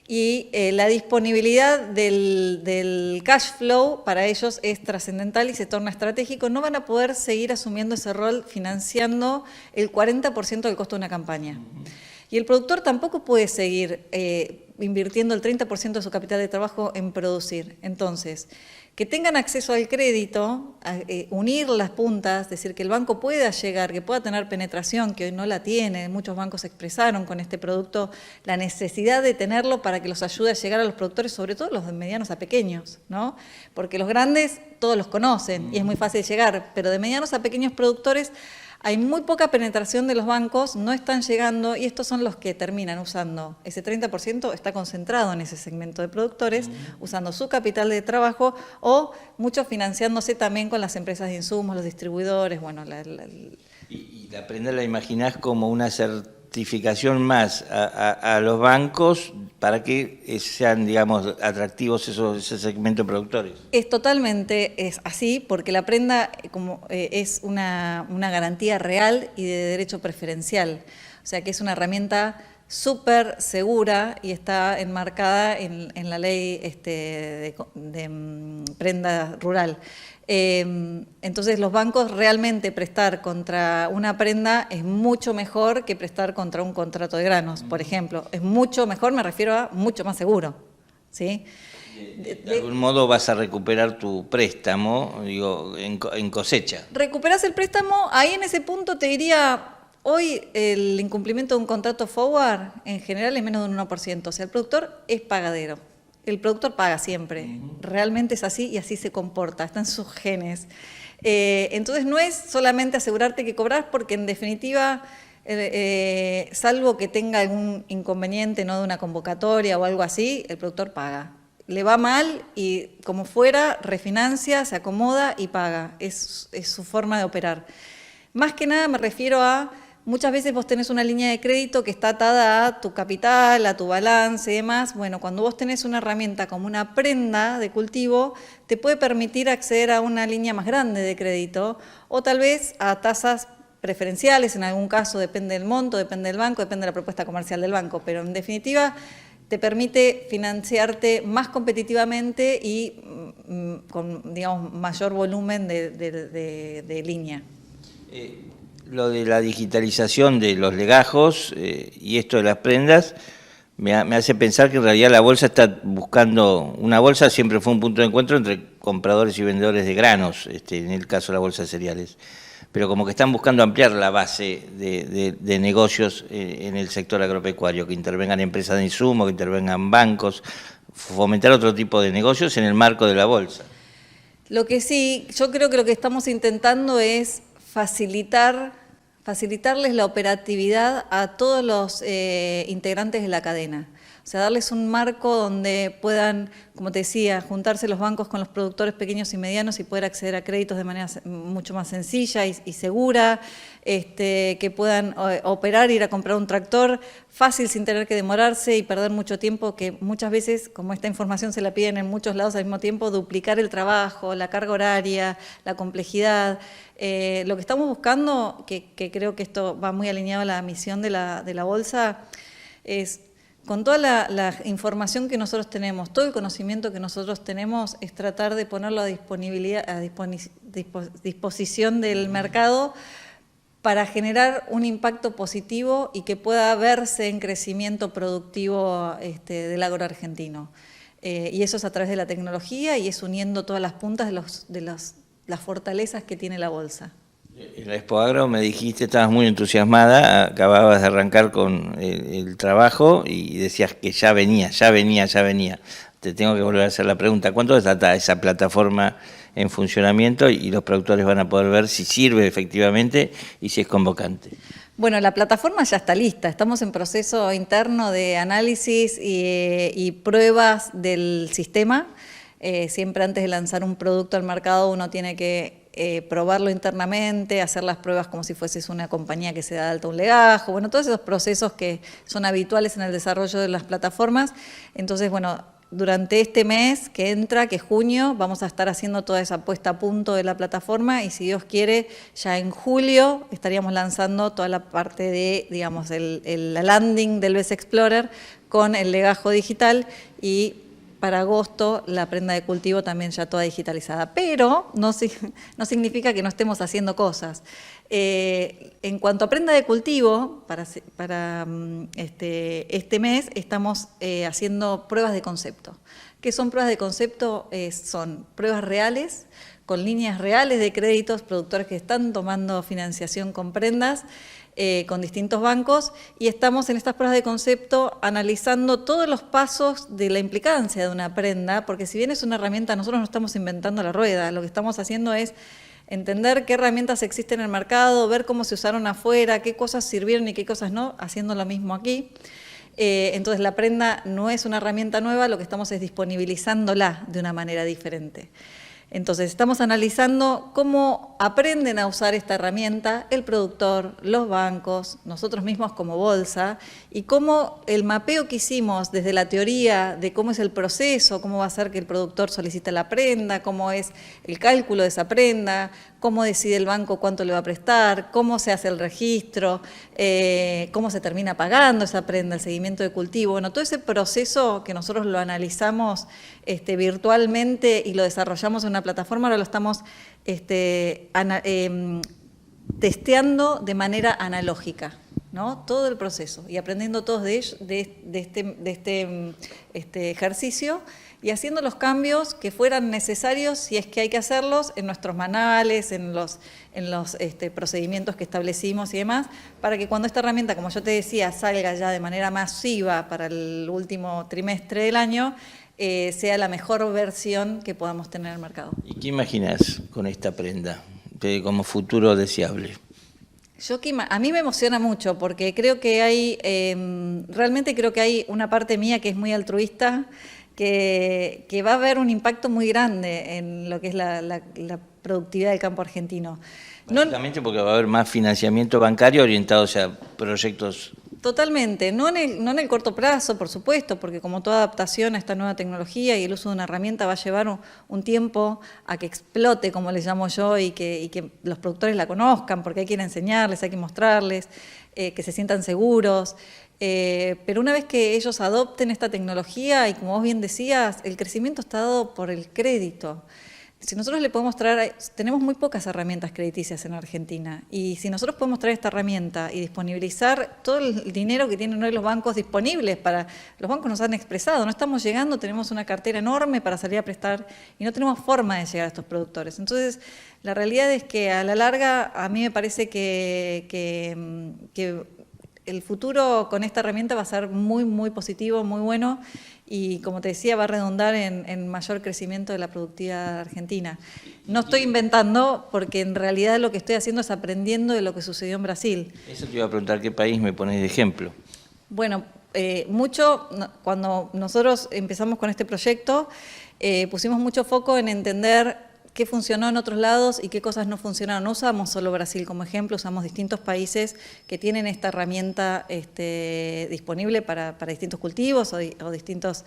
y la disponibilidad del cash flow para ellos es trascendental y se torna estratégico. No van a poder seguir asumiendo ese rol financiando el 40% del costo de una campaña. Y el productor tampoco puede seguir invirtiendo el 30% de su capital de trabajo en producir. Entonces, que tengan acceso al crédito, unir las puntas, es decir, que el banco pueda llegar, que pueda tener penetración, que hoy no la tiene. Muchos bancos expresaron con este producto la necesidad de tenerlo para que los ayude a llegar a los productores, sobre todo los de medianos a pequeños, ¿no? Porque los grandes todos los conocen y es muy fácil llegar, pero de medianos a pequeños productores hay muy poca penetración de los bancos, no están llegando y estos son los que terminan usando. Ese 30% está concentrado en ese segmento de productores, usando su capital de trabajo o muchos financiándose también con las empresas de insumos, los distribuidores, bueno... ¿Y la prenda la imaginás como una certificación más a los bancos para que sean, digamos, atractivos ese segmento de productores? Es totalmente así, porque la prenda es una garantía real y de derecho preferencial. O sea que es una herramienta súper segura y está enmarcada en la ley de prenda rural. Entonces los bancos realmente prestar contra una prenda es mucho mejor que prestar contra un contrato de granos, por ejemplo. Es mucho mejor, me refiero a mucho más seguro, ¿sí? De algún modo vas a recuperar tu préstamo, digo, en cosecha. Recuperás el préstamo, ahí en ese punto te diría... Hoy el incumplimiento de un contrato forward en general es menos de un 1%, o sea, el productor es pagadero. El productor paga siempre, realmente es así y así se comporta, está en sus genes. Entonces no es solamente asegurarte que cobras porque en definitiva, salvo que tenga algún inconveniente, no de una convocatoria o algo así, el productor paga. Le va mal y como fuera, refinancia, se acomoda y paga, es su forma de operar. Más que nada me refiero a... Muchas veces vos tenés una línea de crédito que está atada a tu capital, a tu balance y demás. Bueno, cuando vos tenés una herramienta como una prenda de cultivo, te puede permitir acceder a una línea más grande de crédito o tal vez a tasas preferenciales, en algún caso depende del monto, depende del banco, depende de la propuesta comercial del banco, pero en definitiva te permite financiarte más competitivamente y con, digamos, mayor volumen de línea. Lo de la digitalización de los legajos y esto de las prendas me hace pensar que en realidad la bolsa está buscando, una bolsa siempre fue un punto de encuentro entre compradores y vendedores de granos, en el caso de la bolsa de cereales, pero como que están buscando ampliar la base de negocios en el sector agropecuario, que intervengan empresas de insumos, que intervengan bancos, fomentar otro tipo de negocios en el marco de la bolsa. Lo que sí, yo creo que lo que estamos intentando es facilitarles la operatividad a todos los integrantes de la cadena. O sea, darles un marco donde puedan, como te decía, juntarse los bancos con los productores pequeños y medianos y poder acceder a créditos de manera mucho más sencilla y segura, que puedan operar, ir a comprar un tractor fácil sin tener que demorarse y perder mucho tiempo, que muchas veces, como esta información se la piden en muchos lados al mismo tiempo, duplicar el trabajo, la carga horaria, la complejidad. Lo que estamos buscando, que creo que esto va muy alineado a la misión de la bolsa, es... Con toda la información que nosotros tenemos, todo el conocimiento que nosotros tenemos, es tratar de ponerlo a disposición del mercado para generar un impacto positivo y que pueda verse en crecimiento productivo del agro argentino. Y eso es a través de la tecnología y es uniendo todas las puntas de los las fortalezas que tiene la bolsa. En la Expo Agro me dijiste, estabas muy entusiasmada, acababas de arrancar con el trabajo y decías que ya venía. Te tengo que volver a hacer la pregunta, ¿cuánto está esa plataforma en funcionamiento y los productores van a poder ver si sirve efectivamente y si es convocante? Bueno, la plataforma ya está lista, estamos en proceso interno de análisis y pruebas del sistema. Siempre antes de lanzar un producto al mercado uno tiene que probarlo internamente, hacer las pruebas como si fueses una compañía que se da de alta un legajo, bueno, todos esos procesos que son habituales en el desarrollo de las plataformas. Entonces, bueno, durante este mes que entra, que es junio, vamos a estar haciendo toda esa puesta a punto de la plataforma y si Dios quiere, ya en julio estaríamos lanzando toda la parte de, digamos, la landing del BES Explorer con el legajo digital y para agosto la prenda de cultivo también ya toda digitalizada, pero no significa que no estemos haciendo cosas. En cuanto a prenda de cultivo, para este mes estamos haciendo pruebas de concepto. ¿Qué son pruebas de concepto? Son pruebas reales, con líneas reales de créditos, productores que están tomando financiación con prendas, con distintos bancos, y estamos en estas pruebas de concepto analizando todos los pasos de la implicancia de una prenda, porque si bien es una herramienta, nosotros no estamos inventando la rueda, lo que estamos haciendo es entender qué herramientas existen en el mercado, ver cómo se usaron afuera, qué cosas sirvieron y qué cosas no, haciendo lo mismo aquí. Entonces la prenda no es una herramienta nueva, lo que estamos es disponibilizándola de una manera diferente. Entonces, estamos analizando cómo aprenden a usar esta herramienta el productor, los bancos, nosotros mismos como bolsa, y cómo el mapeo que hicimos desde la teoría de cómo es el proceso, cómo va a ser que el productor solicita la prenda, cómo es el cálculo de esa prenda, cómo decide el banco cuánto le va a prestar, cómo se hace el registro, cómo se termina pagando esa prenda, el seguimiento de cultivo. Bueno, todo ese proceso que nosotros lo analizamos virtualmente y lo desarrollamos en una plataforma, ahora lo estamos testeando de manera analógica, ¿no? Todo el proceso y aprendiendo todos de este ejercicio y haciendo los cambios que fueran necesarios si es que hay que hacerlos en nuestros manuales, en los procedimientos que establecimos y demás, para que cuando esta herramienta, como yo te decía, salga ya de manera masiva para el último trimestre del año, sea la mejor versión que podamos tener en el mercado. ¿Y qué imaginas con esta prenda como futuro deseable? A mí me emociona mucho porque creo que hay, realmente creo que hay una parte mía que es muy altruista, que va a haber un impacto muy grande en lo que es la productividad del campo argentino. Básicamente porque va a haber más financiamiento bancario orientado a proyectos. Totalmente, no en el corto plazo, por supuesto, porque como toda adaptación a esta nueva tecnología y el uso de una herramienta va a llevar un tiempo a que explote, como le llamo yo, y que los productores la conozcan, porque hay que ir a enseñarles, hay que mostrarles, que se sientan seguros. Pero una vez que ellos adopten esta tecnología, y como vos bien decías, el crecimiento está dado por el crédito. Si nosotros le podemos traer, tenemos muy pocas herramientas crediticias en Argentina, y si nosotros podemos traer esta herramienta y disponibilizar todo el dinero que tienen hoy los bancos disponibles los bancos nos han expresado, no estamos llegando, tenemos una cartera enorme para salir a prestar y no tenemos forma de llegar a estos productores. Entonces, la realidad es que a la larga a mí me parece que el futuro con esta herramienta va a ser muy, muy positivo, muy bueno, y como te decía, va a redundar en mayor crecimiento de la productividad argentina. No estoy inventando, porque en realidad lo que estoy haciendo es aprendiendo de lo que sucedió en Brasil. Eso te iba a preguntar, ¿qué país me pones de ejemplo? Bueno, cuando nosotros empezamos con este proyecto, pusimos mucho foco en entender qué funcionó en otros lados y qué cosas no funcionaron. No usamos solo Brasil como ejemplo, usamos distintos países que tienen esta herramienta disponible para distintos cultivos o distintos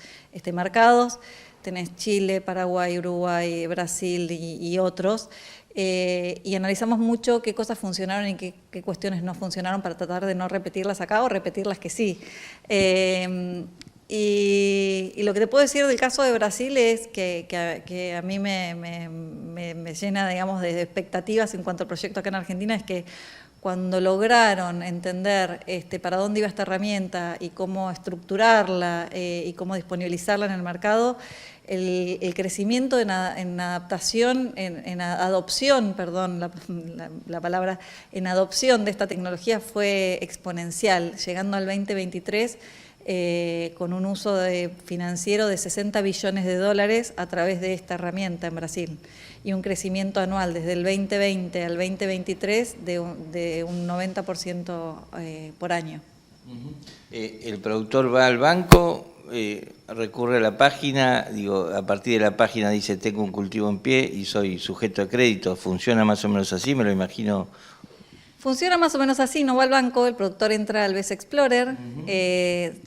mercados. Tenés Chile, Paraguay, Uruguay, Brasil y otros. Y analizamos mucho qué cosas funcionaron y qué cuestiones no funcionaron para tratar de no repetirlas acá o repetir las que sí. Y lo que te puedo decir del caso de Brasil es que a mí me llena, digamos, de expectativas en cuanto al proyecto acá en Argentina, es que cuando lograron entender para dónde iba esta herramienta y cómo estructurarla y cómo disponibilizarla en el mercado, el crecimiento en adaptación, en adopción, perdón, la palabra, en adopción de esta tecnología fue exponencial, llegando al 2023 con un uso financiero de 60 billones de dólares a través de esta herramienta en Brasil, y un crecimiento anual desde el 2020 al 2023 de un 90% por año. El productor va al banco, recurre a la página, a partir de la página dice tengo un cultivo en pie y soy sujeto de crédito. ¿Funciona más o menos así? Me lo imagino. Funciona más o menos así, no va al banco, el productor entra al BES Explorer,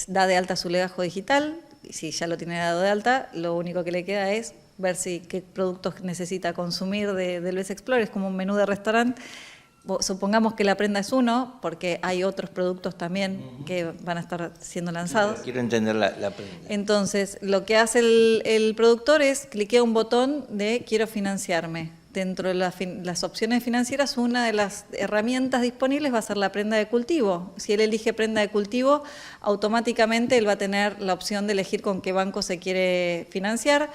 da de alta su legajo digital, y si ya lo tiene dado de alta, lo único que le queda es ver qué productos necesita consumir del BES Explorer, es como un menú de restaurante. Supongamos que la prenda es uno, porque hay otros productos también que van a estar siendo lanzados. Quiero entender la prenda. Entonces, lo que hace el productor es cliquea un botón de quiero financiarme. Dentro de las opciones financieras, una de las herramientas disponibles va a ser la prenda de cultivo. Si él elige prenda de cultivo, automáticamente él va a tener la opción de elegir con qué banco se quiere financiar.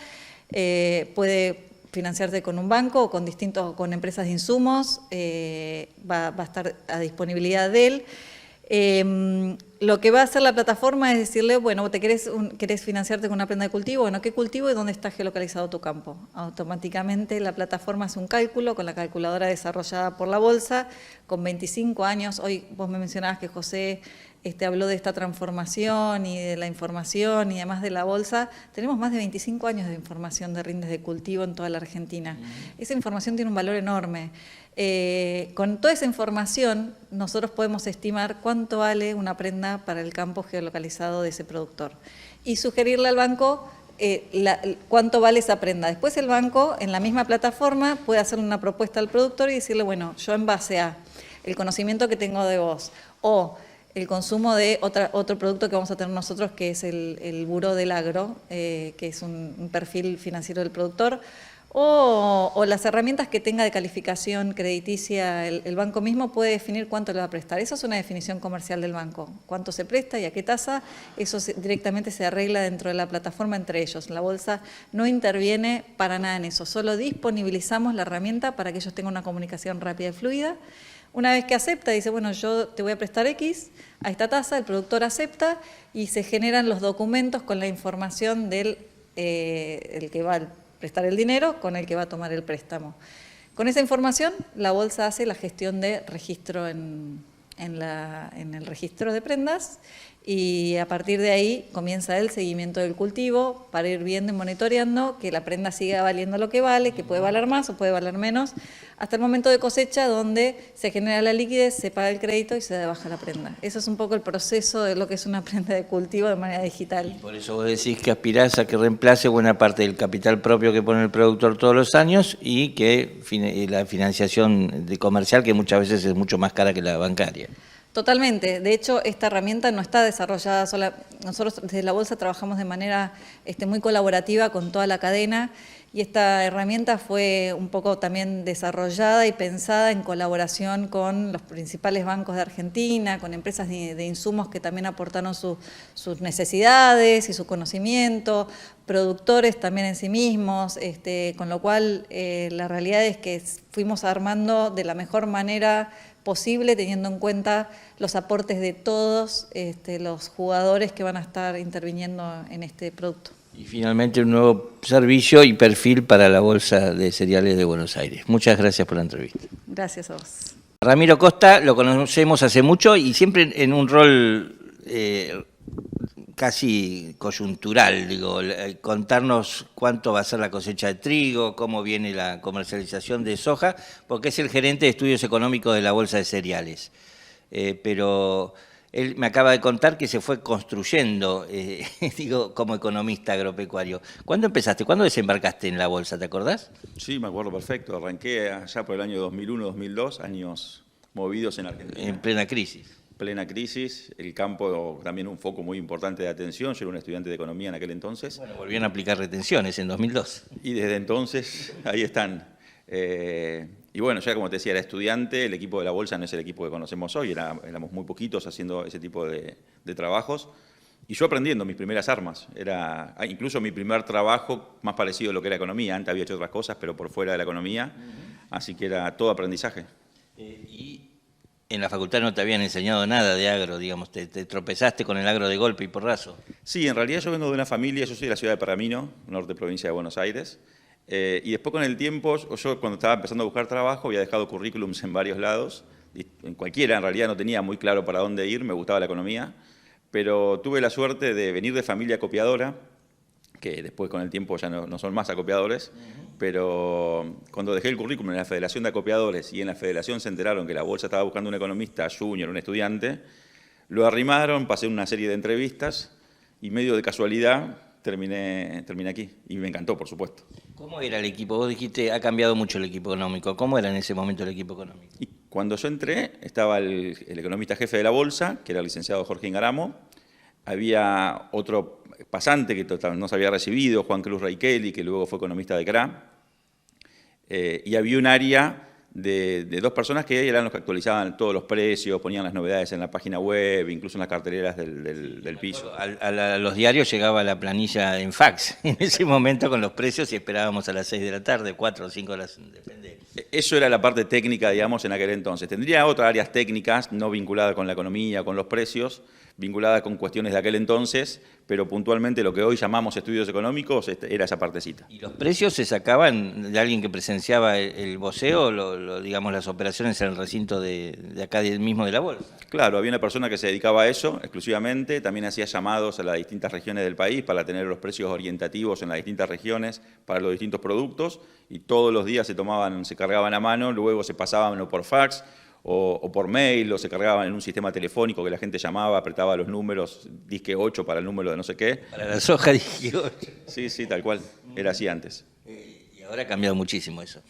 Puede financiarse con un banco o con empresas de insumos, va a estar a disponibilidad de él. Lo que va a hacer la plataforma es decirle, bueno, ¿querés financiarte con una prenda de cultivo? Bueno, ¿qué cultivo y dónde está geolocalizado tu campo? Automáticamente la plataforma hace un cálculo con la calculadora desarrollada por la bolsa, con 25 años. Hoy vos me mencionabas que José habló de esta transformación y de la información y además de la bolsa. Tenemos más de 25 años de información de rindes de cultivo en toda la Argentina. Esa información tiene un valor enorme. Con toda esa información nosotros podemos estimar cuánto vale una prenda para el campo geolocalizado de ese productor y sugerirle al banco cuánto vale esa prenda. Después el banco en la misma plataforma puede hacer una propuesta al productor y decirle, bueno, yo en base a el conocimiento que tengo de vos o el consumo de otro producto que vamos a tener nosotros, que es el Buró del Agro, que es un perfil financiero del productor, o las herramientas que tenga de calificación crediticia, el banco mismo puede definir cuánto le va a prestar. Esa es una definición comercial del banco. Cuánto se presta y a qué tasa, eso directamente se arregla dentro de la plataforma entre ellos. La bolsa no interviene para nada en eso, solo disponibilizamos la herramienta para que ellos tengan una comunicación rápida y fluida. Una vez que acepta, dice, bueno, yo te voy a prestar X a esta tasa, el productor acepta y se generan los documentos con la información del el que va a prestar el dinero con el que va a tomar el préstamo. Con esa información, la bolsa hace la gestión de registro en el registro de prendas y a partir de ahí comienza el seguimiento del cultivo para ir viendo y monitoreando que la prenda siga valiendo lo que vale, que puede valer más o puede valer menos, hasta el momento de cosecha donde se genera la liquidez, se paga el crédito y se da de baja la prenda. Eso es un poco el proceso de lo que es una prenda de cultivo de manera digital. Y por eso vos decís que aspirás a que reemplace buena parte del capital propio que pone el productor todos los años y que la financiación comercial, que muchas veces es mucho más cara que la bancaria. Totalmente. De hecho, esta herramienta no está desarrollada sola. Nosotros desde la Bolsa trabajamos de manera muy colaborativa con toda la cadena y esta herramienta fue un poco también desarrollada y pensada en colaboración con los principales bancos de Argentina, con empresas de insumos que también aportaron sus necesidades y su conocimiento, productores también en sí mismos, con lo cual la realidad es que fuimos armando de la mejor manera posible, teniendo en cuenta los aportes de todos los jugadores que van a estar interviniendo en este producto. Y finalmente un nuevo servicio y perfil para la Bolsa de Cereales de Buenos Aires. Muchas gracias por la entrevista. Gracias a vos. Ramiro Costa lo conocemos hace mucho y siempre en un rol casi coyuntural, contarnos cuánto va a ser la cosecha de trigo, cómo viene la comercialización de soja, porque es el gerente de estudios económicos de la Bolsa de Cereales. Pero él me acaba de contar que se fue construyendo, como economista agropecuario. ¿Cuándo empezaste? ¿Cuándo desembarcaste en la Bolsa? ¿Te acordás? Sí, me acuerdo perfecto. Arranqué allá por el año 2001-2002, años movidos en Argentina. En plena crisis. Plena crisis, el campo también un foco muy importante de atención. Yo era un estudiante de economía en aquel entonces. Bueno, volvieron a aplicar retenciones en 2002. Y desde entonces, ahí están. Y bueno, ya como te decía, era estudiante, el equipo de la bolsa no es el equipo que conocemos hoy, éramos muy poquitos haciendo ese tipo de trabajos. Y yo aprendiendo mis primeras armas, era incluso mi primer trabajo más parecido a lo que era economía, antes había hecho otras cosas, pero por fuera de la economía, así que era todo aprendizaje. Y en la facultad no te habían enseñado nada de agro, digamos, te tropezaste con el agro de golpe y porrazo. Sí, en realidad yo vengo de una familia, yo soy de la ciudad de Pergamino, norte provincia de Buenos Aires, y después con el tiempo, yo cuando estaba empezando a buscar trabajo había dejado currículums en varios lados, en cualquiera en realidad no tenía muy claro para dónde ir, me gustaba la economía, pero tuve la suerte de venir de familia acopiadora, que después con el tiempo ya no son más acopiadores, pero cuando dejé el currículum en la Federación de Acopiadores y en la Federación se enteraron que la bolsa estaba buscando un economista junior, un estudiante, lo arrimaron, pasé una serie de entrevistas y medio de casualidad terminé aquí y me encantó, por supuesto. ¿Cómo era el equipo? Vos dijiste, ha cambiado mucho el equipo económico. ¿Cómo era en ese momento el equipo económico? Y cuando yo entré, estaba el economista jefe de la bolsa, que era el licenciado Jorge Ingaramo, había otro pasante que no se había recibido, Juan Cruz Reikeli, que luego fue economista de CRA, y había un área de 2 personas que eran los que actualizaban todos los precios, ponían las novedades en la página web, incluso en las carteleras del piso. A los diarios llegaba la planilla en fax en ese momento con los precios y esperábamos a las 6 de la tarde, 4 o 5 horas, depende. Eso era la parte técnica, digamos, en aquel entonces. Tendría otras áreas técnicas, no vinculadas con la economía, con los precios, vinculadas con cuestiones de aquel entonces, pero puntualmente lo que hoy llamamos estudios económicos era esa partecita. ¿Y los precios se sacaban de alguien que presenciaba el voceo, digamos, las operaciones en el recinto de acá mismo de la bolsa? Claro, había una persona que se dedicaba a eso exclusivamente, también hacía llamados a las distintas regiones del país para tener los precios orientativos en las distintas regiones para los distintos productos y todos los días se cargaban a mano, luego se pasaban o por fax o por mail, o se cargaban en un sistema telefónico que la gente llamaba, apretaba los números, disque 8 para el número de no sé qué. Para la soja disque 8. Sí, tal cual, era así antes. Y ahora ha cambiado muchísimo eso.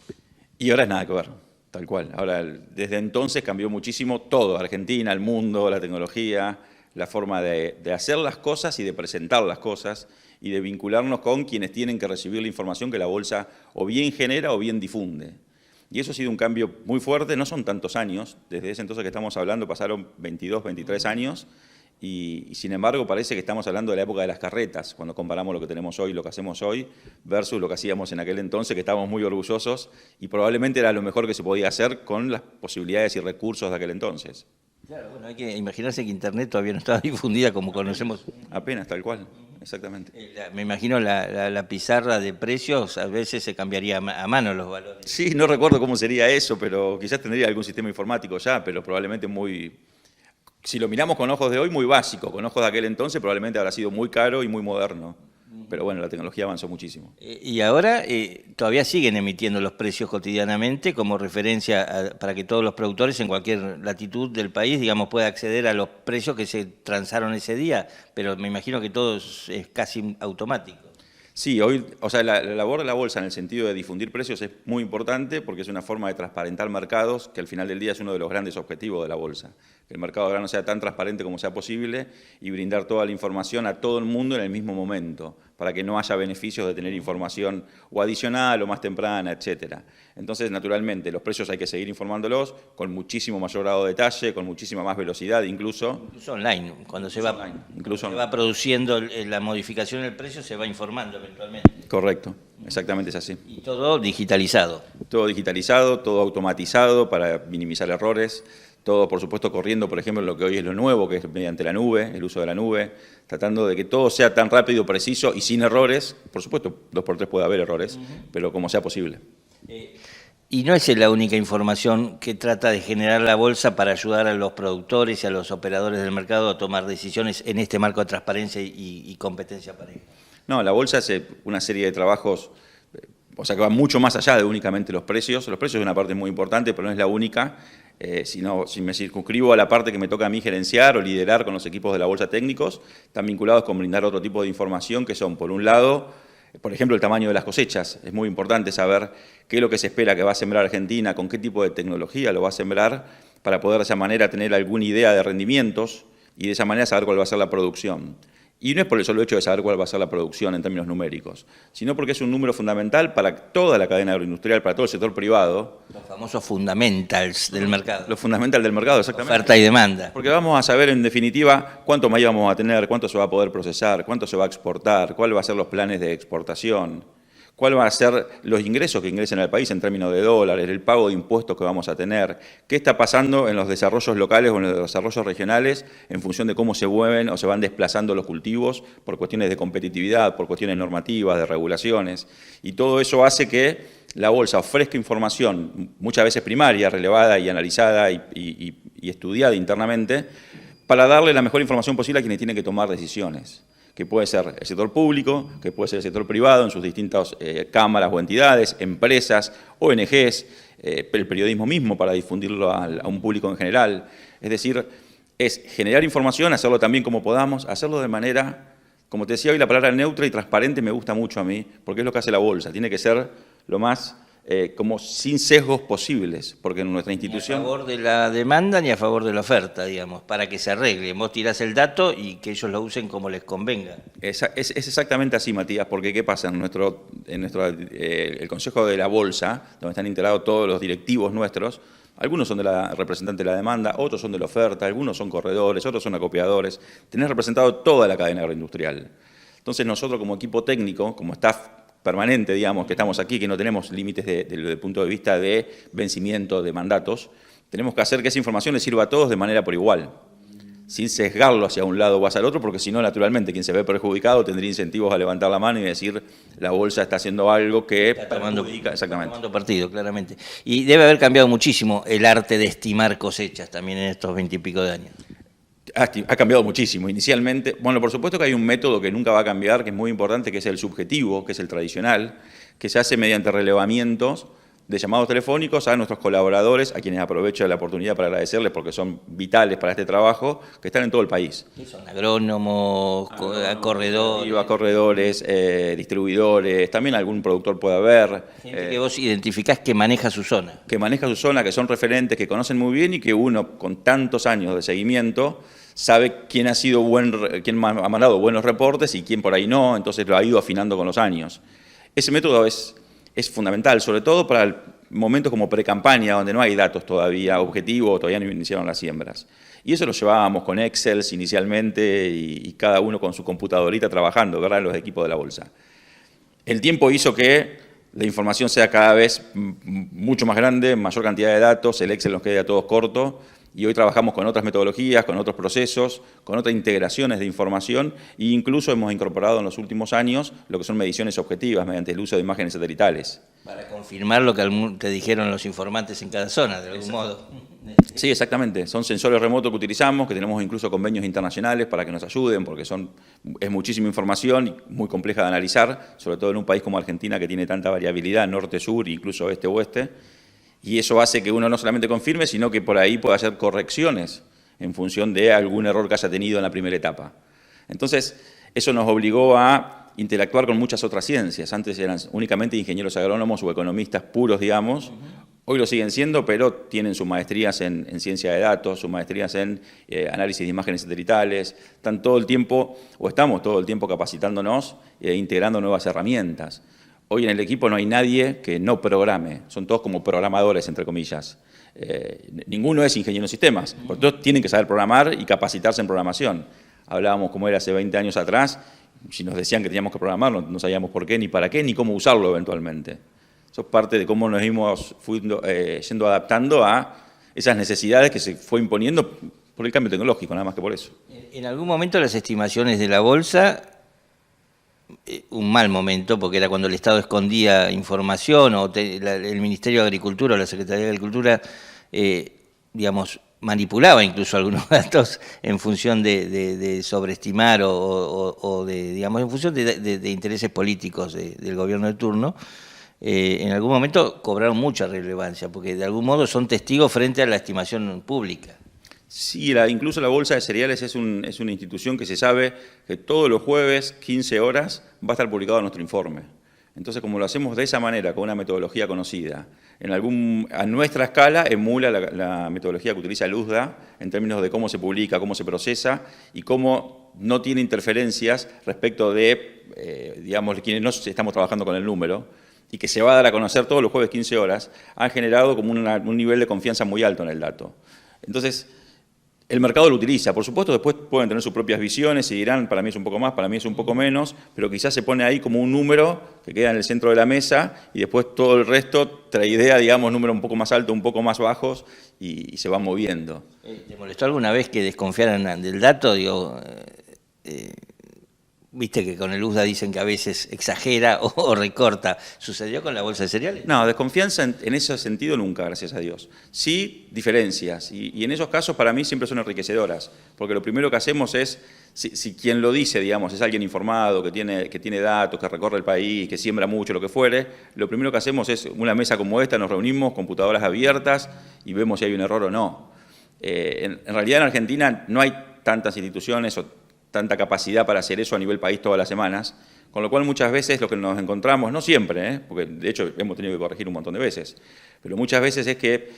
Y ahora es nada que ver, tal cual. Ahora, desde entonces cambió muchísimo todo, Argentina, el mundo, la tecnología, la forma de hacer las cosas y de presentar las cosas y de vincularnos con quienes tienen que recibir la información que la bolsa o bien genera o bien difunde. Y eso ha sido un cambio muy fuerte, no son tantos años, desde ese entonces que estamos hablando pasaron 22, 23 años, y sin embargo parece que estamos hablando de la época de las carretas, cuando comparamos lo que tenemos hoy, lo que hacemos hoy, versus lo que hacíamos en aquel entonces, que estábamos muy orgullosos, y probablemente era lo mejor que se podía hacer con las posibilidades y recursos de aquel entonces. Claro, bueno, hay que imaginarse que Internet todavía no estaba difundida como conocemos. Apenas, tal cual. Exactamente. Me imagino la pizarra de precios, a veces se cambiaría a mano los valores. Sí, no recuerdo cómo sería eso, pero quizás tendría algún sistema informático ya, pero probablemente si lo miramos con ojos de hoy, muy básico. Con ojos de aquel entonces probablemente habrá sido muy caro y muy moderno. Pero bueno, la tecnología avanzó muchísimo. Y ahora todavía siguen emitiendo los precios cotidianamente como referencia para que todos los productores en cualquier latitud del país, digamos, puedan acceder a los precios que se transaron ese día, pero me imagino que todo es casi automático. Sí, hoy, o sea, la labor de la bolsa en el sentido de difundir precios es muy importante porque es una forma de transparentar mercados, que al final del día es uno de los grandes objetivos de la bolsa. Que el mercado de grano sea tan transparente como sea posible y brindar toda la información a todo el mundo en el mismo momento, para que no haya beneficios de tener información o adicional o más temprana, etcétera. Entonces, naturalmente, los precios hay que seguir informándolos con muchísimo mayor grado de detalle, con muchísima más velocidad incluso. Incluso online, cuando se va produciendo la modificación del precio, se va informando eventualmente. Correcto, exactamente es así. Y todo digitalizado. Todo digitalizado, todo automatizado para minimizar errores. Todo, por supuesto, corriendo, por ejemplo, lo que hoy es lo nuevo, que es mediante la nube, el uso de la nube, tratando de que todo sea tan rápido, preciso y sin errores. Por supuesto, 2x3 puede haber errores, pero como sea posible. Y no es la única información que trata de generar la bolsa para ayudar a los productores y a los operadores del mercado a tomar decisiones en este marco de transparencia y competencia pareja. No, la bolsa hace una serie de trabajos, o sea, que va mucho más allá de únicamente los precios. Los precios es una parte muy importante, pero no es la única. Si me circunscribo a la parte que me toca a mí gerenciar o liderar con los equipos de la bolsa técnicos, están vinculados con brindar otro tipo de información que son, por un lado, por ejemplo, el tamaño de las cosechas. Es muy importante saber qué es lo que se espera que va a sembrar Argentina, con qué tipo de tecnología lo va a sembrar, para poder de esa manera tener alguna idea de rendimientos y de esa manera saber cuál va a ser la producción. Y no es por el solo hecho de saber cuál va a ser la producción en términos numéricos, sino porque es un número fundamental para toda la cadena agroindustrial, para todo el sector privado. Los famosos fundamentals del mercado. Lo fundamental del mercado, exactamente. Oferta y demanda. Porque vamos a saber, en definitiva, cuánto maíz vamos a tener, cuánto se va a poder procesar, cuánto se va a exportar, cuáles van a ser los planes de exportación, cuáles van a ser los ingresos que ingresen al país en términos de dólares, el pago de impuestos que vamos a tener, qué está pasando en los desarrollos locales o en los desarrollos regionales en función de cómo se mueven o se van desplazando los cultivos por cuestiones de competitividad, por cuestiones normativas, de regulaciones. Y todo eso hace que la bolsa ofrezca información, muchas veces primaria, relevada y analizada y estudiada internamente, para darle la mejor información posible a quienes tienen que tomar decisiones, que puede ser el sector público, que puede ser el sector privado en sus distintas cámaras o entidades, empresas, ONGs, el periodismo mismo para difundirlo a un público en general. Es decir, es generar información, hacerlo también como podamos, hacerlo de manera, como te decía hoy, la palabra neutra y transparente me gusta mucho a mí, porque es lo que hace la bolsa, tiene que ser lo más como sin sesgos posibles, porque en nuestra institución... Ni a favor de la demanda ni a favor de la oferta, digamos, para que se arregle. Vos tirás el dato y que ellos lo usen como les convenga. Es exactamente así, Matías, porque ¿qué pasa? El Consejo de la Bolsa, donde están integrados todos los directivos nuestros, algunos son de la representante de la demanda, otros son de la oferta, algunos son corredores, otros son acopiadores. Tenés representado toda la cadena agroindustrial. Entonces nosotros como equipo técnico, como staff permanente, digamos, que estamos aquí, que no tenemos límites desde el punto de vista de vencimiento de mandatos, tenemos que hacer que esa información le sirva a todos de manera por igual, sin sesgarlo hacia un lado o hacia el otro, porque si no, naturalmente, quien se ve perjudicado tendría incentivos a levantar la mano y decir la bolsa está haciendo algo que perjudica. Exactamente. Tomando partido, claramente. Y debe haber cambiado muchísimo el arte de estimar cosechas también en estos 20 y pico de años. Ha cambiado muchísimo. Inicialmente, bueno, por supuesto que hay un método que nunca va a cambiar, que es muy importante, que es el subjetivo, que es el tradicional, que se hace mediante relevamientos de llamados telefónicos a nuestros colaboradores, a quienes aprovecho la oportunidad para agradecerles porque son vitales para este trabajo, que están en todo el país. Son agrónomos, corredores. Corredores, distribuidores, también algún productor puede haber. Gente que vos identificás que maneja su zona. Que maneja su zona, que son referentes, que conocen muy bien y que uno, con tantos años de seguimiento, sabe quién ha sido quién ha mandado buenos reportes y quién por ahí no, entonces lo ha ido afinando con los años. Ese método es fundamental, sobre todo para momentos como pre-campaña, donde no hay datos todavía objetivos, todavía no iniciaron las siembras. Y eso lo llevábamos con Excel inicialmente y cada uno con su computadorita trabajando, ¿verdad?, en los equipos de la bolsa. El tiempo hizo que la información sea cada vez mucho más grande, mayor cantidad de datos, el Excel nos quede a todos corto, y hoy trabajamos con otras metodologías, con otros procesos, con otras integraciones de información e incluso hemos incorporado en los últimos años lo que son mediciones objetivas mediante el uso de imágenes satelitales. Para confirmar lo que te dijeron los informantes en cada zona, de algún modo. Sí, exactamente. Son sensores remotos que utilizamos, que tenemos incluso convenios internacionales para que nos ayuden, porque es muchísima información y muy compleja de analizar, sobre todo en un país como Argentina que tiene tanta variabilidad, norte-sur, incluso este-oeste. Y eso hace que uno no solamente confirme, sino que por ahí pueda hacer correcciones en función de algún error que haya tenido en la primera etapa. Entonces, eso nos obligó a interactuar con muchas otras ciencias. Antes eran únicamente ingenieros agrónomos o economistas puros, digamos. Hoy lo siguen siendo, pero tienen sus maestrías en ciencia de datos, sus maestrías en análisis de imágenes satelitales. Están todo el tiempo, o estamos todo el tiempo capacitándonos e integrando nuevas herramientas. Hoy en el equipo no hay nadie que no programe, son todos como programadores, entre comillas. Ninguno es ingeniero en sistemas, porque todos tienen que saber programar y capacitarse en programación. Hablábamos como era hace 20 años atrás, si nos decían que teníamos que programar, no sabíamos por qué, ni cómo usarlo eventualmente. Eso es parte de cómo nos hemos yendo adaptando a esas necesidades que se fue imponiendo por el cambio tecnológico, nada más que por eso. En algún momento las estimaciones de la bolsa, un mal momento, porque era cuando el Estado escondía información o el Ministerio de Agricultura o la Secretaría de Agricultura, digamos, manipulaba incluso algunos datos en función de sobreestimar o digamos, en función de intereses políticos del gobierno de turno. En algún momento cobraron mucha relevancia, porque de algún modo son testigos frente a la estimación pública. Sí, incluso la Bolsa de Cereales es una institución que se sabe que todos los jueves, 15 horas, va a estar publicado nuestro informe. Entonces, como lo hacemos de esa manera, con una metodología conocida, A nuestra escala emula la metodología que utiliza el USDA en términos de cómo se publica, cómo se procesa y cómo no tiene interferencias respecto de, digamos, quienes no estamos trabajando con el número y que se va a dar a conocer todos los jueves 15 horas, han generado como un nivel de confianza muy alto en el dato. Entonces, el mercado lo utiliza. Por supuesto, después pueden tener sus propias visiones y dirán, para mí es un poco más, para mí es un poco menos, pero quizás se pone ahí como un número que queda en el centro de la mesa y después todo el resto traidea, digamos, números un poco más altos, un poco más bajos y se va moviendo. ¿Te molestó alguna vez que desconfiaran del dato? Digo, viste que con el USDA dicen que a veces exagera o recorta. ¿Sucedió con la bolsa de cereales? No, desconfianza en ese sentido nunca, gracias a Dios. Sí, diferencias. Y en esos casos para mí siempre son enriquecedoras. Porque lo primero que hacemos es, si quien lo dice, digamos, es alguien informado, que tiene datos, que recorre el país, que siembra mucho, lo que fuere, lo primero que hacemos es, una mesa como esta, nos reunimos, computadoras abiertas y vemos si hay un error o no. En realidad en Argentina no hay tantas instituciones o tanta capacidad para hacer eso a nivel país todas las semanas, con lo cual muchas veces lo que nos encontramos, no siempre, porque de hecho hemos tenido que corregir un montón de veces, pero muchas veces es que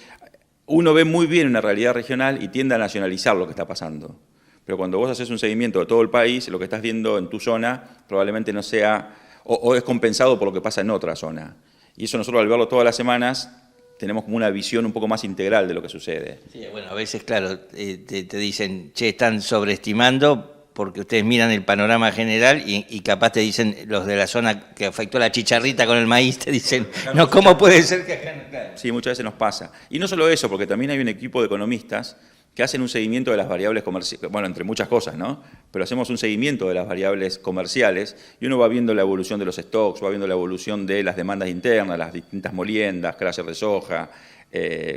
uno ve muy bien una realidad regional y tiende a nacionalizar lo que está pasando. Pero cuando vos haces un seguimiento de todo el país, lo que estás viendo en tu zona probablemente no sea, o es compensado por lo que pasa en otra zona. Y eso nosotros al verlo todas las semanas tenemos como una visión un poco más integral de lo que sucede. Sí, bueno, a veces, claro, te dicen, che, están sobreestimando porque ustedes miran el panorama general y capaz te dicen, los de la zona que afectó la chicharrita con el maíz, te dicen, no, ¿cómo puede ser que acá? Sí, muchas veces nos pasa. Y no solo eso, porque también hay un equipo de economistas que hacen un seguimiento de las variables comerciales, bueno, entre muchas cosas, ¿no? Pero hacemos un seguimiento de las variables comerciales y uno va viendo la evolución de los stocks, va viendo la evolución de las demandas internas, las distintas moliendas, crushers de soja,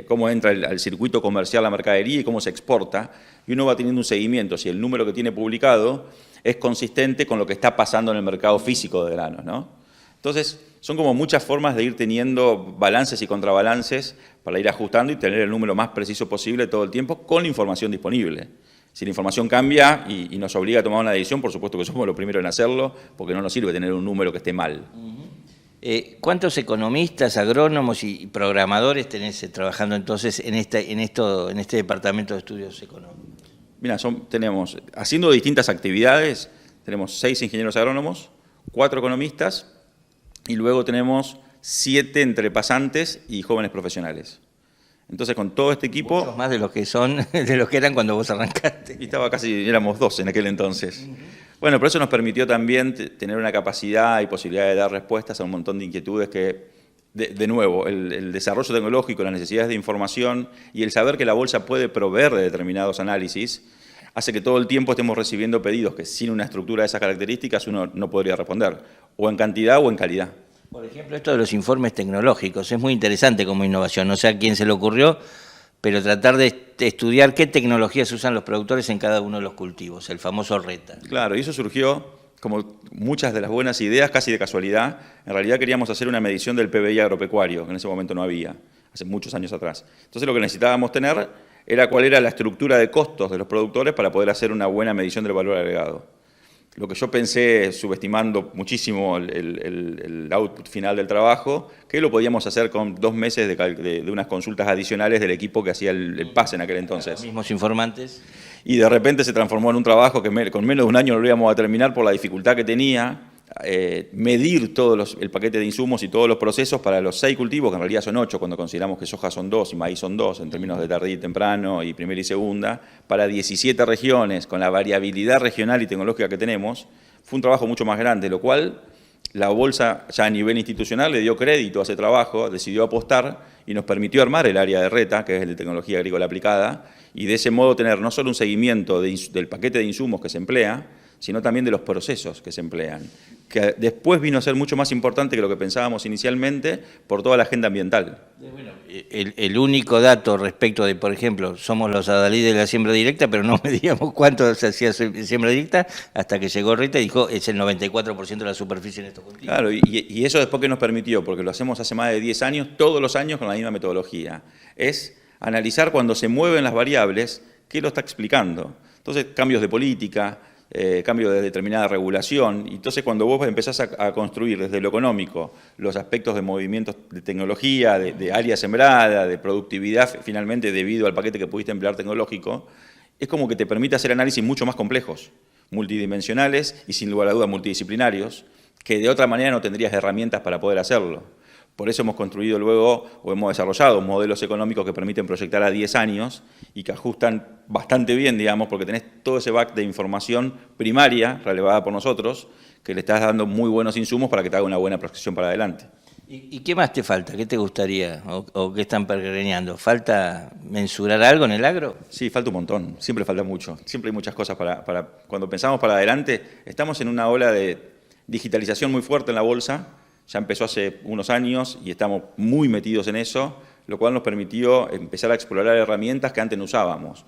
cómo entra al circuito comercial la mercadería y cómo se exporta, y uno va teniendo un seguimiento, si el número que tiene publicado es consistente con lo que está pasando en el mercado físico de granos, ¿no? Entonces, son como muchas formas de ir teniendo balances y contrabalances para ir ajustando y tener el número más preciso posible todo el tiempo con la información disponible. Si la información cambia y nos obliga a tomar una decisión, por supuesto que somos los primeros en hacerlo, porque no nos sirve tener un número que esté mal. ¿Cuántos economistas, agrónomos y programadores tenés trabajando entonces en este departamento de estudios económicos? Mira, tenemos, haciendo distintas actividades, tenemos 6 ingenieros agrónomos, 4 economistas y luego tenemos 7 entre pasantes y jóvenes profesionales. Entonces, con todo este equipo... Muchos más de los que eran cuando vos arrancaste. Y éramos 2 en aquel entonces. Bueno, pero eso nos permitió también tener una capacidad y posibilidad de dar respuestas a un montón de inquietudes que, de nuevo, el desarrollo tecnológico, las necesidades de información y el saber que la bolsa puede proveer de determinados análisis, hace que todo el tiempo estemos recibiendo pedidos que sin una estructura de esas características uno no podría responder, o en cantidad o en calidad. Por ejemplo, esto de los informes tecnológicos es muy interesante como innovación. No sé a quién se le ocurrió, pero tratar de estudiar qué tecnologías usan los productores en cada uno de los cultivos, el famoso RETA. Claro, y eso surgió, como muchas de las buenas ideas, casi de casualidad. En realidad queríamos hacer una medición del PBI agropecuario, que en ese momento no había, hace muchos años atrás. Entonces lo que necesitábamos tener era cuál era la estructura de costos de los productores para poder hacer una buena medición del valor agregado. Lo que yo pensé, subestimando muchísimo el output final del trabajo, que lo podíamos hacer con 2 meses de unas consultas adicionales del equipo que hacía el PAS en aquel entonces. Los mismos informantes. Y de repente se transformó en un trabajo que con menos de un año no lo íbamos a terminar por la dificultad que tenía, medir el paquete de insumos y todos los procesos para los 6 cultivos, que en realidad son 8 cuando consideramos que soja son 2 y maíz son 2 en términos de tardía y temprano y primera y segunda, para 17 regiones, con la variabilidad regional y tecnológica que tenemos, fue un trabajo mucho más grande, lo cual la bolsa ya a nivel institucional le dio crédito a ese trabajo, decidió apostar y nos permitió armar el área de RETA, que es el de tecnología agrícola aplicada, y de ese modo tener no solo un seguimiento del paquete de insumos que se emplea, sino también de los procesos que se emplean, que después vino a ser mucho más importante que lo que pensábamos inicialmente por toda la agenda ambiental. Bueno, el único dato respecto de, por ejemplo, somos los adalid de la siembra directa, pero no medíamos cuánto se hacía siembra directa, hasta que llegó Rita y dijo, es el 94% de la superficie en estos cultivos. Claro, y eso después que nos permitió, porque lo hacemos hace más de 10 años, todos los años con la misma metodología, es analizar cuando se mueven las variables, qué lo está explicando. Entonces, cambios de política, cambio de determinada regulación. Entonces, cuando vos empezás a construir desde lo económico los aspectos de movimientos de tecnología, de área sembrada, de productividad, finalmente debido al paquete que pudiste emplear tecnológico, es como que te permite hacer análisis mucho más complejos, multidimensionales y sin lugar a dudas multidisciplinarios, que de otra manera no tendrías herramientas para poder hacerlo. Por eso hemos construido luego, o hemos desarrollado modelos económicos que permiten proyectar a 10 años y que ajustan bastante bien, digamos, porque tenés todo ese back de información primaria, relevada por nosotros, que le estás dando muy buenos insumos para que te haga una buena proyección para adelante. ¿Y qué más te falta? ¿Qué te gustaría? ¿O qué están pergreñando? ¿Falta mensurar algo en el agro? Sí, falta un montón, siempre falta mucho. Siempre hay muchas cosas para cuando pensamos para adelante. Estamos en una ola de digitalización muy fuerte en la bolsa. Ya empezó hace unos años y estamos muy metidos en eso, lo cual nos permitió empezar a explorar herramientas que antes no usábamos.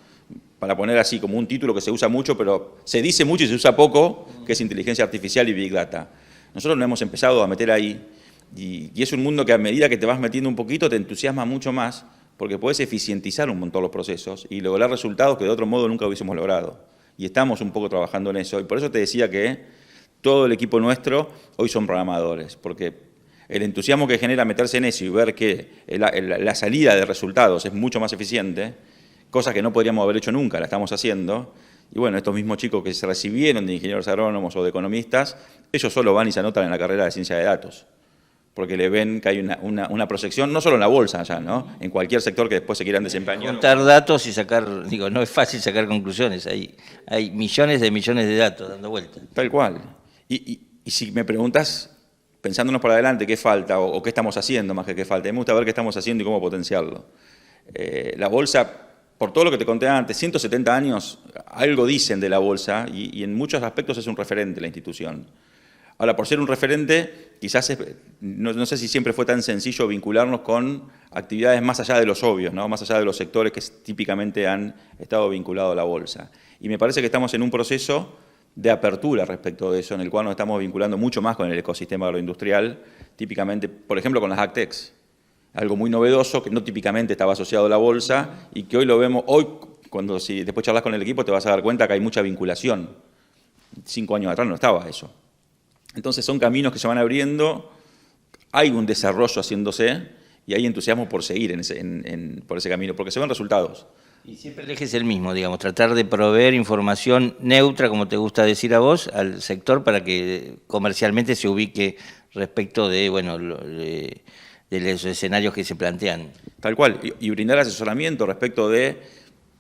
Para poner así como un título que se usa mucho, pero se dice mucho y se usa poco, que es inteligencia artificial y Big Data. Nosotros nos hemos empezado a meter ahí y es un mundo que a medida que te vas metiendo un poquito te entusiasma mucho más porque puedes eficientizar un montón los procesos y lograr resultados que de otro modo nunca hubiésemos logrado. Y estamos un poco trabajando en eso y por eso te decía que todo el equipo nuestro hoy son programadores, porque el entusiasmo que genera meterse en eso y ver que la salida de resultados es mucho más eficiente, cosa que no podríamos haber hecho nunca, la estamos haciendo. Y bueno, estos mismos chicos que se recibieron de ingenieros agrónomos o de economistas, ellos solo van y se anotan en la carrera de ciencia de datos, porque le ven que hay una proyección, no solo en la bolsa ya, ¿no? En cualquier sector que después se quieran desempeñar. Contar datos y sacar, digo, no es fácil sacar conclusiones, hay millones de datos dando vueltas. Tal cual. Y si me preguntas, pensándonos para adelante, qué falta o qué estamos haciendo más que qué falta, me gusta ver qué estamos haciendo y cómo potenciarlo. La bolsa, por todo lo que te conté antes, 170 años, algo dicen de la bolsa y en muchos aspectos es un referente la institución. Ahora, por ser un referente, quizás no sé si siempre fue tan sencillo vincularnos con actividades más allá de los obvios, ¿no? Más allá de los sectores que típicamente han estado vinculados a la bolsa. Y me parece que estamos en un proceso de apertura respecto de eso, en el cual nos estamos vinculando mucho más con el ecosistema agroindustrial, típicamente, por ejemplo, con las AgTechs. Algo muy novedoso que no típicamente estaba asociado a la bolsa y que hoy lo vemos, si después charlas con el equipo te vas a dar cuenta que hay mucha vinculación. 5 años atrás no estaba eso. Entonces son caminos que se van abriendo, hay un desarrollo haciéndose y hay entusiasmo por seguir por ese camino, porque se ven resultados. Y siempre el eje es el mismo, digamos, tratar de proveer información neutra, como te gusta decir a vos, al sector para que comercialmente se ubique respecto de, bueno, de los escenarios que se plantean. Tal cual, y brindar asesoramiento respecto de,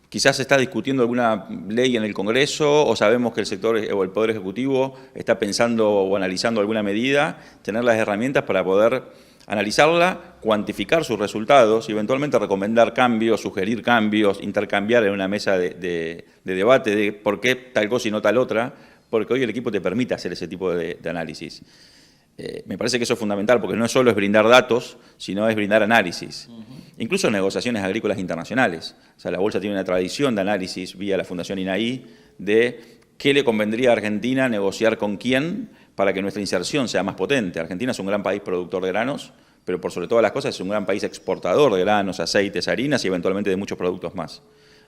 quizás se está discutiendo alguna ley en el Congreso o sabemos que el sector o el Poder Ejecutivo está pensando o analizando alguna medida, tener las herramientas para poder analizarla, cuantificar sus resultados y eventualmente recomendar cambios, sugerir cambios, intercambiar en una mesa de debate de por qué tal cosa y no tal otra, porque hoy el equipo te permite hacer ese tipo de análisis. Me parece que eso es fundamental, porque no solo es brindar datos, sino es brindar análisis. Incluso en negociaciones agrícolas internacionales. O sea, la Bolsa tiene una tradición de análisis vía la Fundación INAI de qué le convendría a Argentina negociar con quién para que nuestra inserción sea más potente. Argentina es un gran país productor de granos, pero por sobre todas las cosas es un gran país exportador de granos, aceites, harinas y eventualmente de muchos productos más.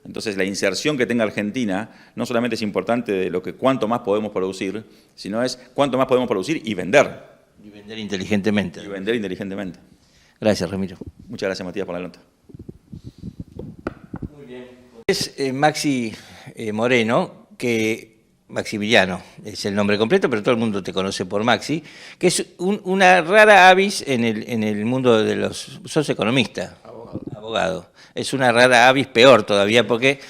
Entonces, la inserción que tenga Argentina no solamente es importante de cuánto más podemos producir, sino es cuánto más podemos producir y vender. Y vender inteligentemente. Y vender inteligentemente. Gracias, Ramiro. Muchas gracias, Matías, por la nota. Muy bien. Es Maxi Moreno, Maximiliano es el nombre completo, pero todo el mundo te conoce por Maxi, que es una rara avis en el mundo de los... Sos economista. Abogado. Es una rara avis peor todavía, porque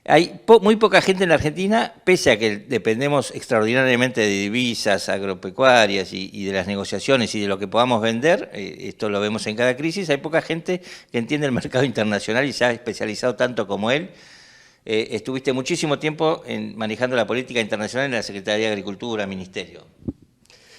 hay muy poca gente en la Argentina, pese a que dependemos extraordinariamente de divisas agropecuarias y de las negociaciones y de lo que podamos vender, esto lo vemos en cada crisis, hay poca gente que entiende el mercado internacional y se ha especializado tanto como él. Estuviste muchísimo tiempo manejando la política internacional en la Secretaría de Agricultura, Ministerio.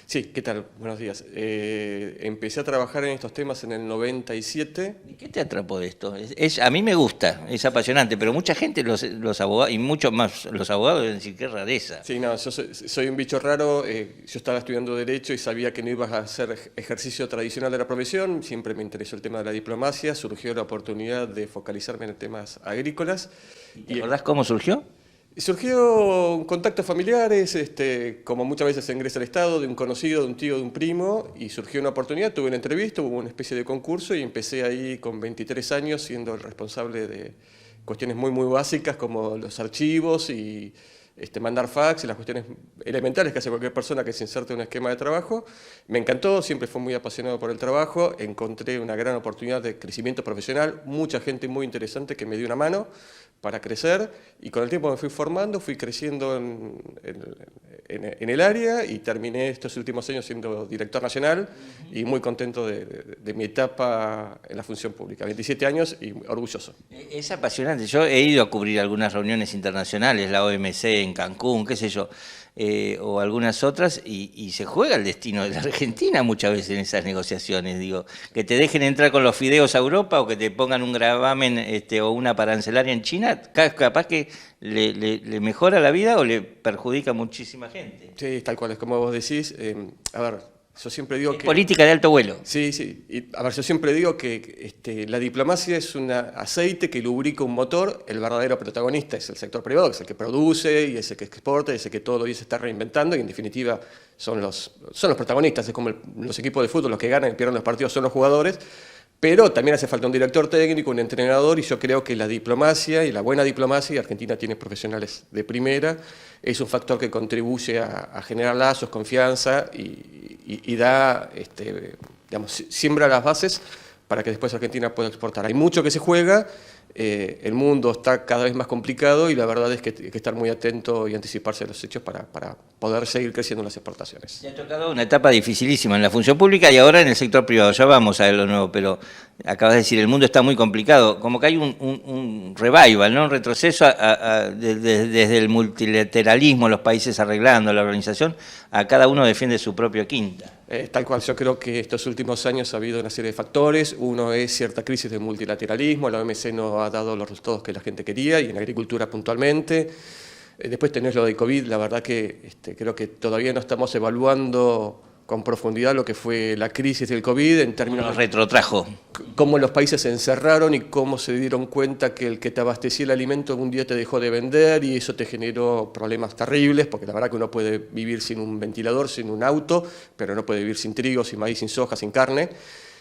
Sí, ¿qué tal? Buenos días. Empecé a trabajar en estos temas en el 97. ¿Y qué te atrapó de esto? A mí me gusta, es apasionante, pero mucha gente, los abogados, y mucho más los abogados, deben decir qué rareza. Sí, no, yo soy un bicho raro. Yo estaba estudiando Derecho y sabía que no ibas a hacer ejercicio tradicional de la profesión. Siempre me interesó el tema de la diplomacia. Surgió la oportunidad de focalizarme en temas agrícolas. ¿Te acordás cómo surgió? Surgió contactos familiares, como muchas veces se ingresa al Estado, de un conocido, de un tío, de un primo, y surgió una oportunidad, tuve una entrevista, hubo una especie de concurso y empecé ahí con 23 años siendo el responsable de cuestiones muy, muy básicas como los archivos y mandar fax y las cuestiones elementales que hace cualquier persona que se inserte en un esquema de trabajo. Me encantó, siempre fui muy apasionado por el trabajo, encontré una gran oportunidad de crecimiento profesional, mucha gente muy interesante que me dio una mano para crecer, y con el tiempo me fui formando, fui creciendo en el área y terminé estos últimos años siendo director nacional y muy contento de mi etapa en la función pública. 27 años y orgulloso. Es apasionante. Yo he ido a cubrir algunas reuniones internacionales, la OMC en Cancún, qué sé yo, o algunas otras, y se juega el destino de la Argentina muchas veces en esas negociaciones. Digo, que te dejen entrar con los fideos a Europa o que te pongan un gravamen o una arancelaria en China, capaz que le mejora la vida o le perjudica a muchísima gente. Sí, tal cual, es como vos decís. A ver, yo siempre digo que... Política de alto vuelo. Sí, sí. Y, a ver, yo siempre digo que la diplomacia es un aceite que lubrica un motor. El verdadero protagonista es el sector privado, que es el que produce y es el que exporta, y es el que todos los días se está reinventando, y en definitiva son los protagonistas. Es como los equipos de fútbol, los que ganan y pierden los partidos son los jugadores. Pero también hace falta un director técnico, un entrenador, y yo creo que la diplomacia y la buena diplomacia, y Argentina tiene profesionales de primera, es un factor que contribuye a generar lazos, confianza y da, digamos, siembra las bases para que después Argentina pueda exportar. Hay mucho que se juega, el mundo está cada vez más complicado y la verdad es que hay que estar muy atento y anticiparse a los hechos para poder seguir creciendo las exportaciones. Se ha tocado una etapa dificilísima en la función pública y ahora en el sector privado. Ya vamos a ver lo nuevo, pero acabas de decir, el mundo está muy complicado. Como que hay un revival, ¿no? Un retroceso desde el multilateralismo, los países arreglando la organización, a cada uno defiende su propia quinta. Tal cual, yo creo que estos últimos años ha habido una serie de factores. Uno es cierta crisis del multilateralismo, la OMC no ha dado los resultados que la gente quería, y en agricultura puntualmente. Después tenés lo de COVID, la verdad que creo que todavía no estamos evaluando con profundidad lo que fue la crisis del COVID en términos de retrotrajo. Cómo los países se encerraron y cómo se dieron cuenta que el que te abastecía el alimento un día te dejó de vender, y eso te generó problemas terribles, porque la verdad que uno puede vivir sin un ventilador, sin un auto, pero no puede vivir sin trigo, sin maíz, sin soja, sin carne.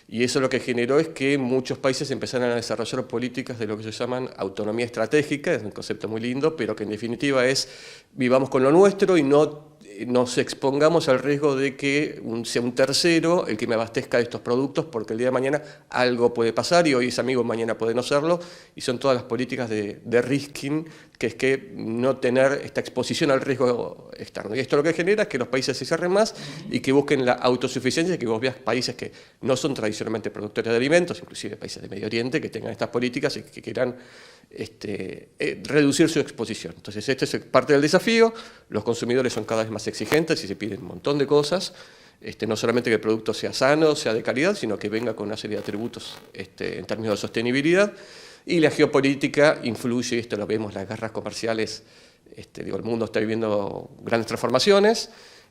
Y eso lo que generó es que muchos países empezaron a desarrollar políticas de lo que se llaman autonomía estratégica, es un concepto muy lindo, pero que en definitiva es vivamos con lo nuestro y no nos expongamos al riesgo de que sea un tercero el que me abastezca de estos productos, porque el día de mañana algo puede pasar y hoy es amigo, mañana puede no serlo, y son todas las políticas de risking, que es que no tener esta exposición al riesgo externo. Y esto lo que genera es que los países se cierren más y que busquen la autosuficiencia, que vos veas países que no son tradicionalmente productores de alimentos, inclusive países de Medio Oriente, que tengan estas políticas y que quieran reducir su exposición. Entonces este es parte del desafío. Los consumidores son cada vez más exigentes y se piden un montón de cosas, no solamente que el producto sea sano, sea de calidad, sino que venga con una serie de atributos en términos de sostenibilidad. Y la geopolítica influye, esto lo vemos, las guerras comerciales, el mundo está viviendo grandes transformaciones,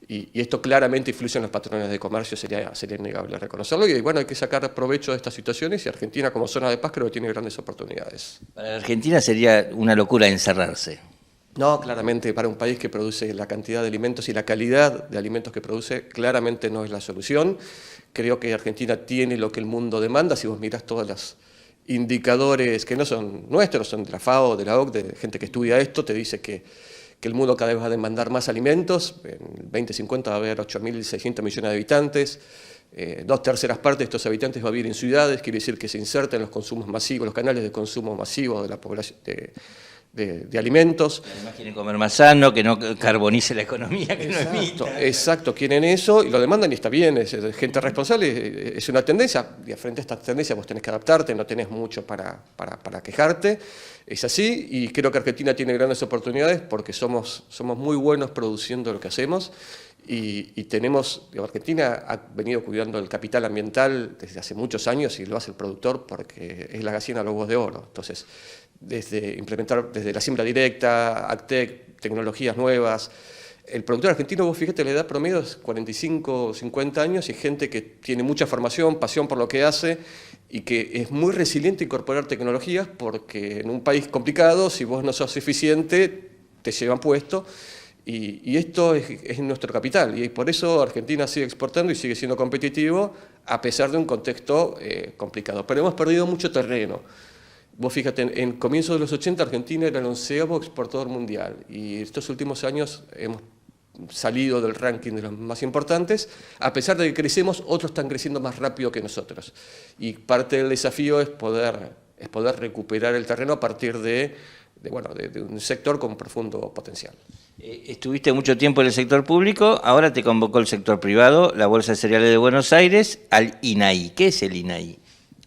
y esto claramente influye en los patrones de comercio, sería innegable reconocerlo, y bueno, hay que sacar provecho de estas situaciones, y Argentina como zona de paz creo que tiene grandes oportunidades. Para la Argentina sería una locura encerrarse. No, claramente para un país que produce la cantidad de alimentos y la calidad de alimentos que produce, claramente no es la solución. Creo que Argentina tiene lo que el mundo demanda. Si vos mirás todos los indicadores que no son nuestros, son de la FAO, de la OCDE, de gente que estudia esto, te dice que el mundo cada vez va a demandar más alimentos. En 2050 va a haber 8.600 millones de habitantes. 2/3 partes de estos habitantes va a vivir en ciudades, quiere decir que se insertan los consumos masivos, los canales de consumo masivo de la población de alimentos. Además quieren comer más sano, que no carbonice la economía, que exacto, no emita. Exacto, quieren eso y lo demandan y está bien, es gente responsable, es una tendencia, y frente a esta tendencia vos tenés que adaptarte, no tenés mucho para quejarte, es así, y creo que Argentina tiene grandes oportunidades porque somos muy buenos produciendo lo que hacemos. Y tenemos, Argentina ha venido cuidando el capital ambiental desde hace muchos años y lo hace el productor porque es la gallina de los huevos de oro. Entonces, implementar desde la siembra directa, AgTech, tecnologías nuevas. El productor argentino, vos fíjate, la edad promedio es 45 o 50 años y gente que tiene mucha formación, pasión por lo que hace y que es muy resiliente a incorporar tecnologías porque en un país complicado, si vos no sos eficiente, te llevan puesto. Y esto es nuestro capital, y por eso Argentina sigue exportando y sigue siendo competitivo a pesar de un contexto complicado. Pero hemos perdido mucho terreno. Vos fíjate, en comienzos de los 80 Argentina era el 11º exportador mundial, y estos últimos años hemos salido del ranking de los más importantes. A pesar de que crecemos, otros están creciendo más rápido que nosotros. Y parte del desafío es poder recuperar el terreno a partir de un sector con profundo potencial. Estuviste mucho tiempo en el sector público, ahora te convocó el sector privado, la Bolsa de Cereales de Buenos Aires, al INAI. ¿Qué es el INAI?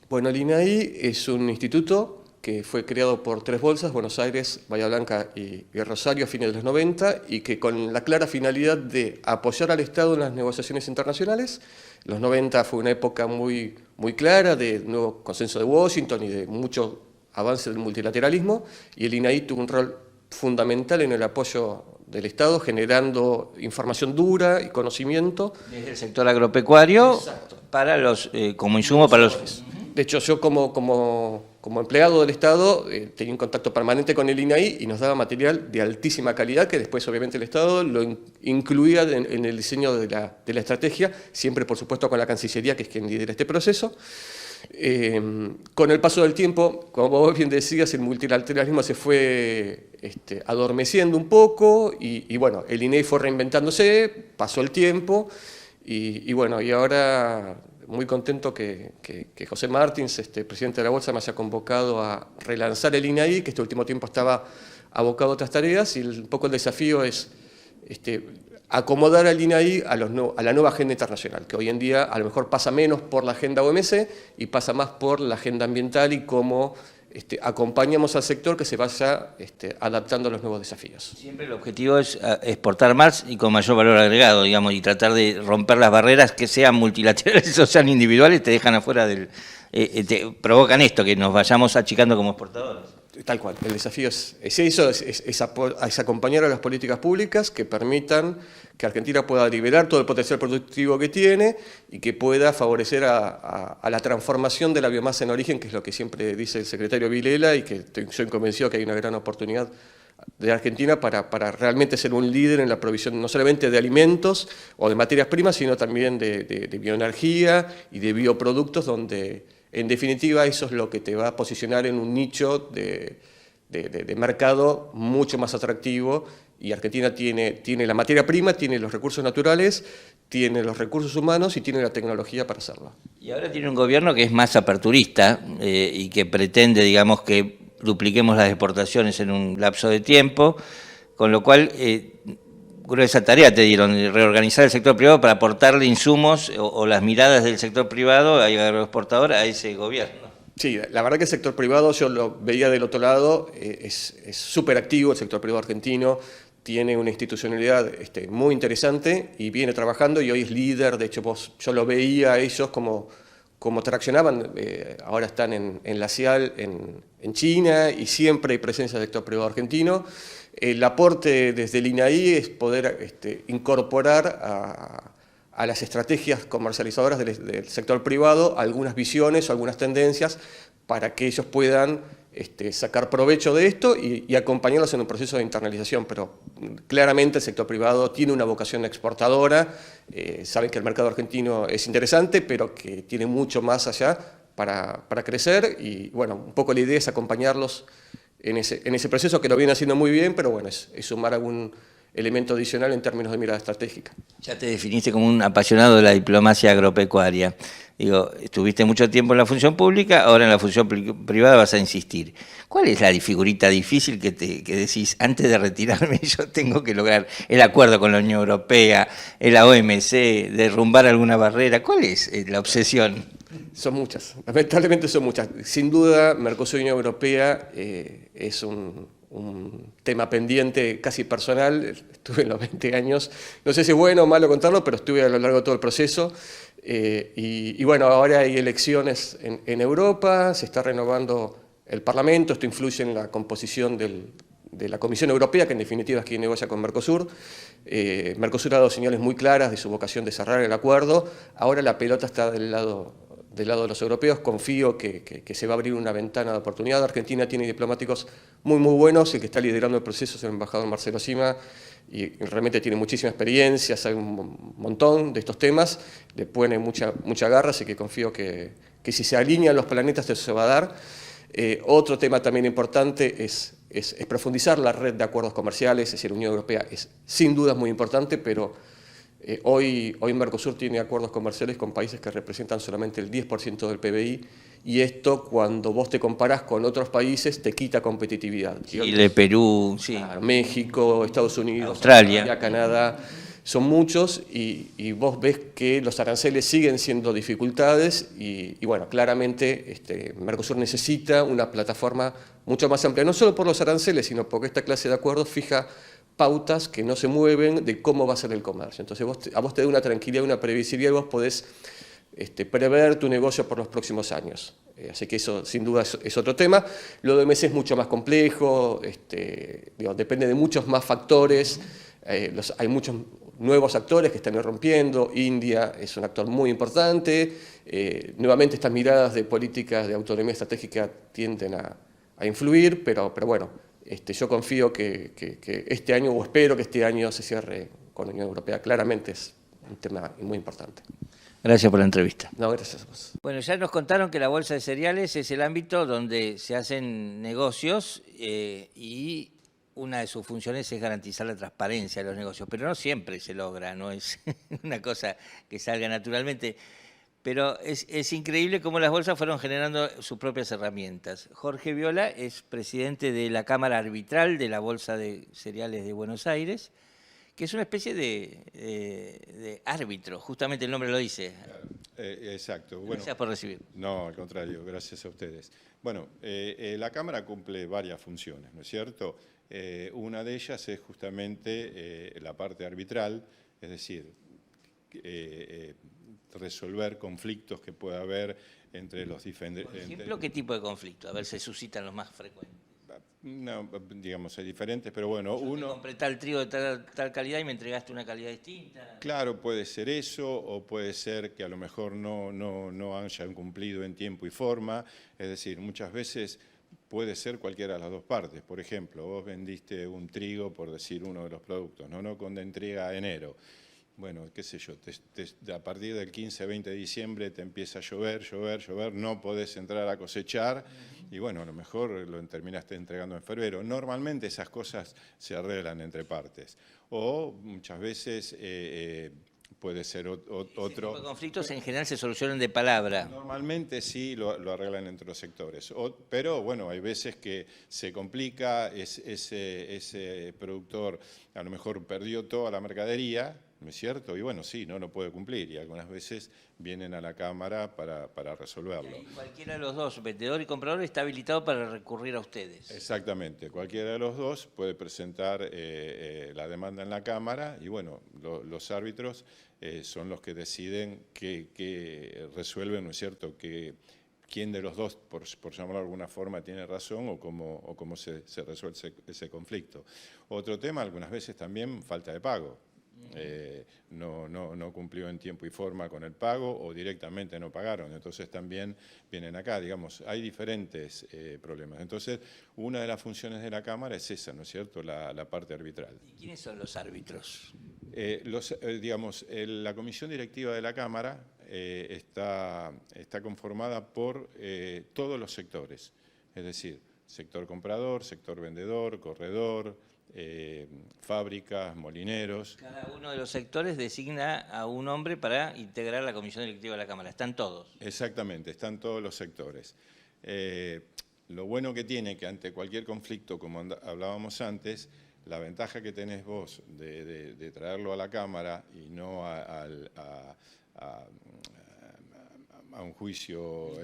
Bueno, el INAI es un instituto que fue creado por 3 bolsas, Buenos Aires, Bahía Blanca y Rosario, a fines de los 90, y que con la clara finalidad de apoyar al Estado en las negociaciones internacionales. Los 90 fue una época muy clara de nuevo consenso de Washington y de mucho avance del multilateralismo, y el INAI tuvo un rol fundamental en el apoyo del Estado, generando información dura y conocimiento. Desde el sector agropecuario. Exacto. Para los, como insumo para los... De hecho, yo como empleado del Estado tenía un contacto permanente con el INAI y nos daba material de altísima calidad que después obviamente el Estado lo incluía en el diseño de la estrategia, siempre por supuesto con la Cancillería, que es quien lidera este proceso. Con el paso del tiempo, como vos bien decías, el multilateralismo se fue adormeciendo un poco y bueno, el INAI fue reinventándose, pasó el tiempo y bueno, y ahora muy contento que José Martins, presidente de la Bolsa, me haya convocado a relanzar el INAI, que este último tiempo estaba abocado a otras tareas, y un poco el desafío es acomodar al INAI a la nueva agenda internacional, que hoy en día a lo mejor pasa menos por la agenda OMC y pasa más por la agenda ambiental y cómo acompañamos al sector que se vaya adaptando a los nuevos desafíos. Siempre el objetivo es exportar más y con mayor valor agregado, digamos, y tratar de romper las barreras, que sean multilaterales o sean individuales, te dejan afuera del... te provocan esto, que nos vayamos achicando como exportadores. Tal cual, el desafío es eso, es acompañar a las políticas públicas que permitan que Argentina pueda liberar todo el potencial productivo que tiene y que pueda favorecer a la transformación de la biomasa en origen, que es lo que siempre dice el secretario Vilela, y que estoy convencido que hay una gran oportunidad de Argentina para realmente ser un líder en la provisión no solamente de alimentos o de materias primas, sino también de bioenergía y de bioproductos, donde en definitiva eso es lo que te va a posicionar en un nicho de mercado mucho más atractivo, y Argentina tiene la materia prima, tiene los recursos naturales, tiene los recursos humanos y tiene la tecnología para hacerlo. Y ahora tiene un gobierno que es más aperturista y que pretende, digamos, que dupliquemos las exportaciones en un lapso de tiempo, con lo cual gruesa tarea te dieron, de reorganizar el sector privado para aportarle insumos o las miradas del sector privado, agroexportador, a ese gobierno. Sí, la verdad que el sector privado, yo lo veía del otro lado, es súper activo el sector privado argentino, tiene una institucionalidad muy interesante y viene trabajando, y hoy es líder. De hecho yo lo veía a ellos como traccionaban, ahora están en la CIAL, en China, y siempre hay presencia del sector privado argentino. El aporte desde el INAI es poder incorporar a las estrategias comercializadoras del sector privado algunas visiones o algunas tendencias para que ellos puedan sacar provecho de esto y acompañarlos en un proceso de internalización. Pero claramente el sector privado tiene una vocación exportadora, saben que el mercado argentino es interesante, pero que tiene mucho más allá para crecer, y bueno, un poco la idea es acompañarlos en ese proceso, que lo viene haciendo muy bien, pero bueno, es sumar algún elemento adicional en términos de mirada estratégica. Ya te definiste como un apasionado de la diplomacia agropecuaria. Digo, estuviste mucho tiempo en la función pública, ahora en la función privada vas a insistir. ¿Cuál es la figurita difícil que decís, antes de retirarme yo tengo que lograr el acuerdo con la Unión Europea, la OMC, derrumbar alguna barrera? ¿Cuál es la obsesión? Son muchas, lamentablemente son muchas. Sin duda, Mercosur y Unión Europea es un tema pendiente casi personal. Estuve en los 20 años, no sé si es bueno o malo contarlo, pero estuve a lo largo de todo el proceso. Y bueno, ahora hay elecciones en Europa, se está renovando el Parlamento, esto influye en la composición de la Comisión Europea, que en definitiva es quien negocia con Mercosur. Mercosur ha dado señales muy claras de su vocación de cerrar el acuerdo. Ahora la pelota está del lado del lado de los europeos. Confío que se va a abrir una ventana de oportunidad. Argentina tiene diplomáticos muy buenos, el que está liderando el proceso es el embajador Marcelo Sima, y realmente tiene muchísima experiencia, sabe un montón de estos temas, le pone mucha garra, así que confío que si se alinean los planetas eso se va a dar. Otro tema también importante es profundizar la red de acuerdos comerciales, es decir, la Unión Europea es sin duda muy importante, pero hoy Mercosur tiene acuerdos comerciales con países que representan solamente el 10% del PBI, y esto, cuando vos te comparás con otros países, te quita competitividad. Chile, Perú, sí. Claro, México, Estados Unidos, Australia, Canadá, son muchos, y vos ves que los aranceles siguen siendo dificultades, y bueno, claramente Mercosur necesita una plataforma mucho más amplia, no solo por los aranceles, sino porque esta clase de acuerdos fija pautas que no se mueven de cómo va a ser el comercio. Entonces a vos te da una tranquilidad, una previsibilidad, y vos podés prever tu negocio por los próximos años. Así que eso sin duda es otro tema. Lo de OMC es mucho más complejo, depende de muchos más factores. Hay muchos nuevos actores que están irrumpiendo. India es un actor muy importante. Nuevamente estas miradas de políticas de autonomía estratégica tienden a influir, pero bueno, yo confío que este año, o espero que este año se cierre con la Unión Europea. Claramente es un tema muy importante. Gracias por la entrevista. No, gracias a vos. Bueno, ya nos contaron que la bolsa de cereales es el ámbito donde se hacen negocios y una de sus funciones es garantizar la transparencia de los negocios, pero no siempre se logra, no es una cosa que salga naturalmente. Pero es increíble cómo las bolsas fueron generando sus propias herramientas. Jorge Viola es presidente de la Cámara Arbitral de la Bolsa de Cereales de Buenos Aires, que es una especie de árbitro, justamente el nombre lo dice. Exacto. Bueno, gracias por recibir. No, al contrario, gracias a ustedes. Bueno, la Cámara cumple varias funciones, ¿no es cierto? Una de ellas es justamente la parte arbitral, es decir, resolver conflictos que pueda haber entre los diferentes... Por ejemplo, ¿qué tipo de conflicto? A ver, se suscitan los más frecuentes. No, digamos, hay diferentes, pero bueno, Yo te compré tal trigo de tal calidad y me entregaste una calidad distinta. Claro, puede ser eso, o puede ser que a lo mejor no hayan cumplido en tiempo y forma. Es decir, muchas veces puede ser cualquiera de las dos partes. Por ejemplo, vos vendiste un trigo, por decir uno de los productos, no con entrega a enero. Bueno, qué sé yo, a partir del 15-20 de diciembre te empieza a llover, no podés entrar a cosechar y bueno, a lo mejor lo terminaste entregando en febrero. Normalmente esas cosas se arreglan entre partes. O muchas veces puede ser otro... Ese tipo de conflictos en general se solucionan de palabra. Normalmente sí lo arreglan entre los sectores, pero bueno, hay veces que se complica, ese productor a lo mejor perdió toda la mercadería, ¿no es cierto? Y bueno, sí, no lo puede cumplir y algunas veces vienen a la Cámara para resolverlo. Y cualquiera de los dos, vendedor y comprador, está habilitado para recurrir a ustedes. Exactamente, cualquiera de los dos puede presentar la demanda en la Cámara y bueno, los árbitros son los que deciden que resuelven, ¿no es cierto?, quién de los dos, por llamarlo de alguna forma, tiene razón o cómo se resuelve ese conflicto. Otro tema, algunas veces también, falta de pago. No cumplió en tiempo y forma con el pago o directamente no pagaron, entonces también vienen acá, digamos, hay diferentes problemas. Entonces, una de las funciones de la Cámara es esa, ¿no es cierto?, la parte arbitral. ¿Y quiénes son los árbitros? La comisión directiva de la Cámara está conformada por todos los sectores, es decir, sector comprador, sector vendedor, corredor, fábricas, molineros. Cada uno de los sectores designa a un hombre para integrar la comisión directiva de la Cámara. ¿Están todos? Exactamente, están todos los sectores. Lo bueno que tiene que ante cualquier conflicto, como hablábamos antes, la ventaja que tenés vos de traerlo a la Cámara y no a un juicio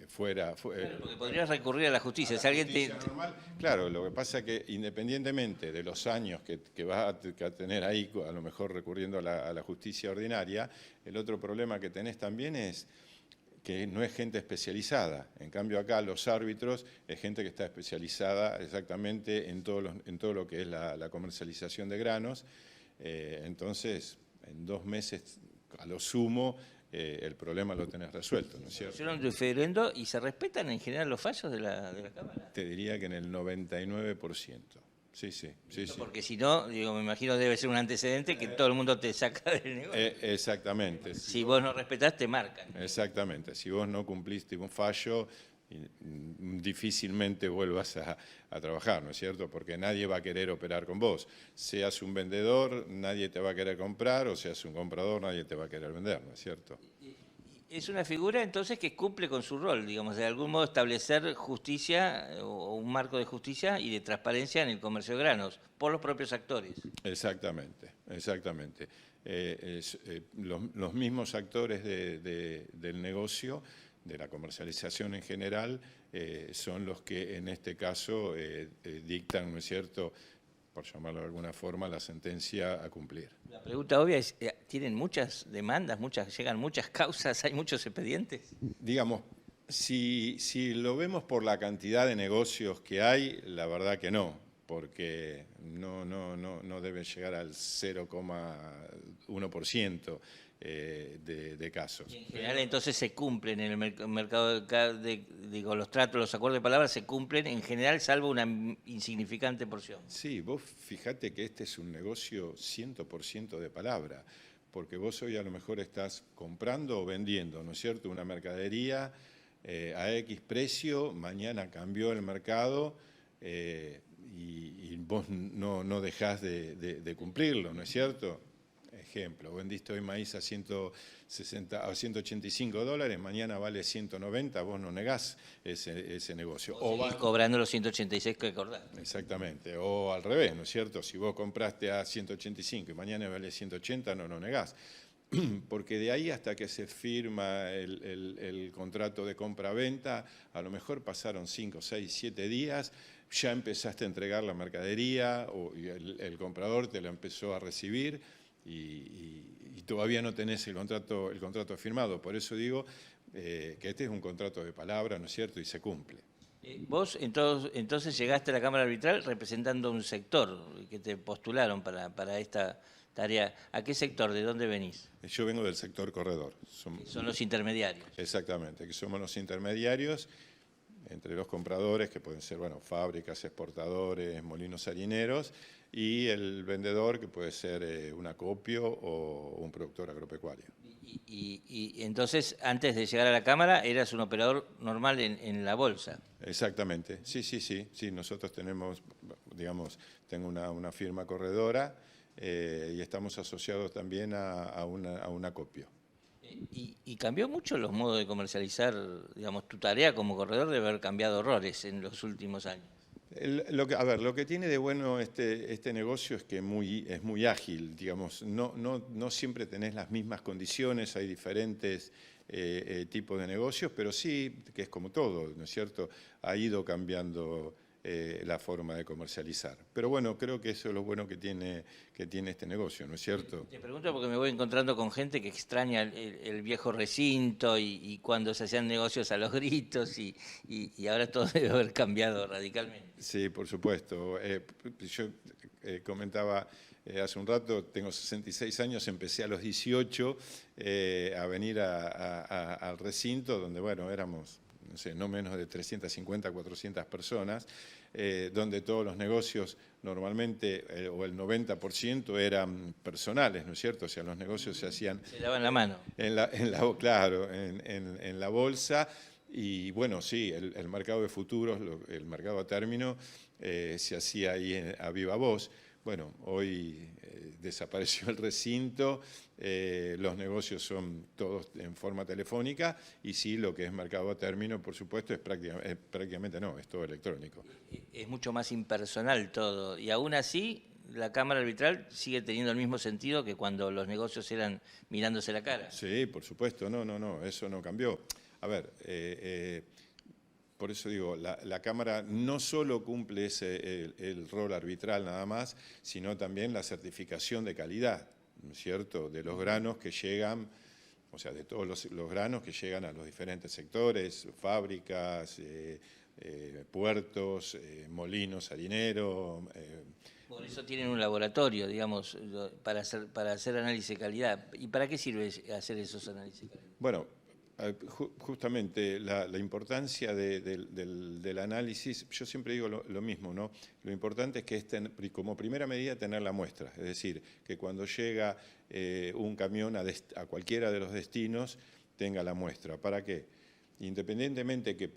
fuera. Claro, porque podrías recurrir a la justicia. Si alguien normal, claro, lo que pasa es que independientemente de los años que vas a tener ahí, a lo mejor recurriendo a la justicia ordinaria, el otro problema que tenés también es que no es gente especializada. En cambio acá los árbitros es gente que está especializada exactamente en todo lo que es la comercialización de granos. Entonces, en 2 meses, a lo sumo, el problema lo tenés resuelto, ¿no es cierto? Hicieron un referendo y se respetan en general los fallos de la Cámara. Te diría que en el 99%. Sí, sí, sí, sí. Porque si no, digo, me imagino debe ser un antecedente que todo el mundo te saca del negocio. Exactamente. Si vos no respetás, te marcan. Exactamente. Si vos no cumpliste un fallo, difícilmente vuelvas a trabajar, ¿no es cierto? Porque nadie va a querer operar con vos. Seas un vendedor, nadie te va a querer comprar, o seas un comprador, nadie te va a querer vender, ¿no es cierto? Es una figura entonces que cumple con su rol, digamos, de algún modo establecer justicia o un marco de justicia y de transparencia en el comercio de granos por los propios actores. Exactamente, exactamente. Los mismos actores del negocio, de la comercialización en general, son los que en este caso dictan, ¿no es cierto?, por llamarlo de alguna forma, la sentencia a cumplir. La pregunta obvia es, ¿tienen muchas demandas, llegan muchas causas, hay muchos expedientes? Digamos, si lo vemos por la cantidad de negocios que hay, la verdad que no, porque no deben llegar al 0,1% de casos. Y en general entonces se cumplen en el mercado, digo, los tratos, los acuerdos de palabras se cumplen en general, salvo una insignificante porción. Sí, vos fijate que este es un negocio 100% de palabra, porque vos hoy a lo mejor estás comprando o vendiendo, ¿no es cierto?, una mercadería a X precio, mañana cambió el mercado y vos no dejás de cumplirlo, ¿no es cierto? Ejemplo, vendiste hoy maíz a $185, mañana vale 190, vos no negás ese negocio. O vas cobrando los 186 que acordás. Exactamente, o al revés, ¿no es cierto? Si vos compraste a 185 y mañana vale 180, no negás. Porque de ahí hasta que se firma el contrato de compra-venta, a lo mejor pasaron 5, 6, 7 días, ya empezaste a entregar la mercadería y el comprador te la empezó a recibir y todavía no tenés el contrato firmado. Por eso digo que este es un contrato de palabra, ¿no es cierto? Y se cumple. Vos entonces llegaste a la Cámara Arbitral representando un sector que te postularon para esta tarea. ¿A qué sector? ¿De dónde venís? Yo vengo del sector corredor. Son los intermediarios. Exactamente, que somos los intermediarios entre los compradores, que pueden ser fábricas, exportadores, molinos harineros, y el vendedor, que puede ser un acopio o un productor agropecuario. Y entonces, antes de llegar a la Cámara, eras un operador normal en la bolsa. Exactamente, sí, nosotros tenemos, tengo una firma corredora y estamos asociados también a un acopio. ¿Y cambió mucho los modos de comercializar, tu tarea como corredor debe haber cambiado horrores en los últimos años? Lo que tiene de bueno este negocio es que es muy ágil, no siempre tenés las mismas condiciones, hay diferentes tipos de negocios, pero sí, que es como todo, ¿no es cierto?, ha ido cambiando la forma de comercializar. Pero bueno, creo que eso es lo bueno que tiene este negocio, ¿no es cierto? Te pregunto porque me voy encontrando con gente que extraña el viejo recinto y cuando se hacían negocios a los gritos y ahora todo debe haber cambiado radicalmente. Sí, por supuesto. Yo comentaba hace un rato, tengo 66 años, empecé a los 18 a venir al recinto donde, éramos no menos de 350, 400 personas, donde todos los negocios normalmente, o el 90% eran personales, ¿no es cierto? O sea, los negocios se hacían... Se daban la mano. Claro, en la bolsa. Y sí, el mercado de futuros, el mercado a término, se hacía ahí a viva voz. Hoy desapareció el recinto, los negocios son todos en forma telefónica y sí, lo que es mercado a término, por supuesto, es prácticamente no, es todo electrónico. Es mucho más impersonal todo y aún así la Cámara Arbitral sigue teniendo el mismo sentido que cuando los negocios eran mirándose la cara. Sí, por supuesto, no, eso no cambió. A ver, por eso digo, la Cámara no solo cumple el rol arbitral nada más, sino también la certificación de calidad, ¿no es cierto?, de los granos que llegan, o sea, de todos los granos que llegan a los diferentes sectores, fábricas, puertos, molinos harineros, Por eso tienen un laboratorio, digamos, para hacer análisis de calidad. ¿Y para qué sirve hacer esos análisis de calidad? Bueno, justamente la importancia del análisis, yo siempre digo lo mismo, ¿no? Lo importante es que es como primera medida tener la muestra, es decir, que cuando llega un camión a cualquiera de los destinos tenga la muestra. ¿Para qué? Independientemente que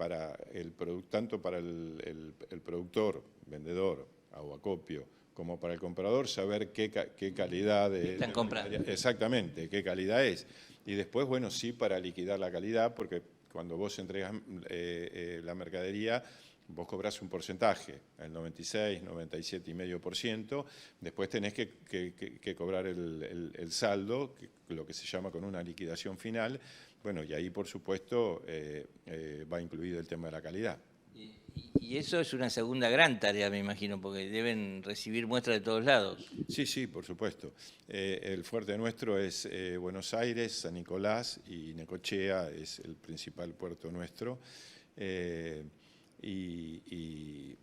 tanto para el productor, vendedor, aguacopio, como para el comprador, saber qué calidad están comprando. Exactamente, qué calidad es. Y después, bueno, sí, para liquidar la calidad, porque cuando vos entregas la mercadería, vos cobrás un porcentaje, el 96, 97,5%, después tenés que cobrar el saldo, lo que se llama con una liquidación final, bueno, y ahí, por supuesto, va incluido el tema de la calidad. Y eso es una segunda gran tarea, me imagino, porque deben recibir muestras de todos lados. Sí, por supuesto. El fuerte nuestro es Buenos Aires, San Nicolás y Necochea es el principal puerto nuestro. Y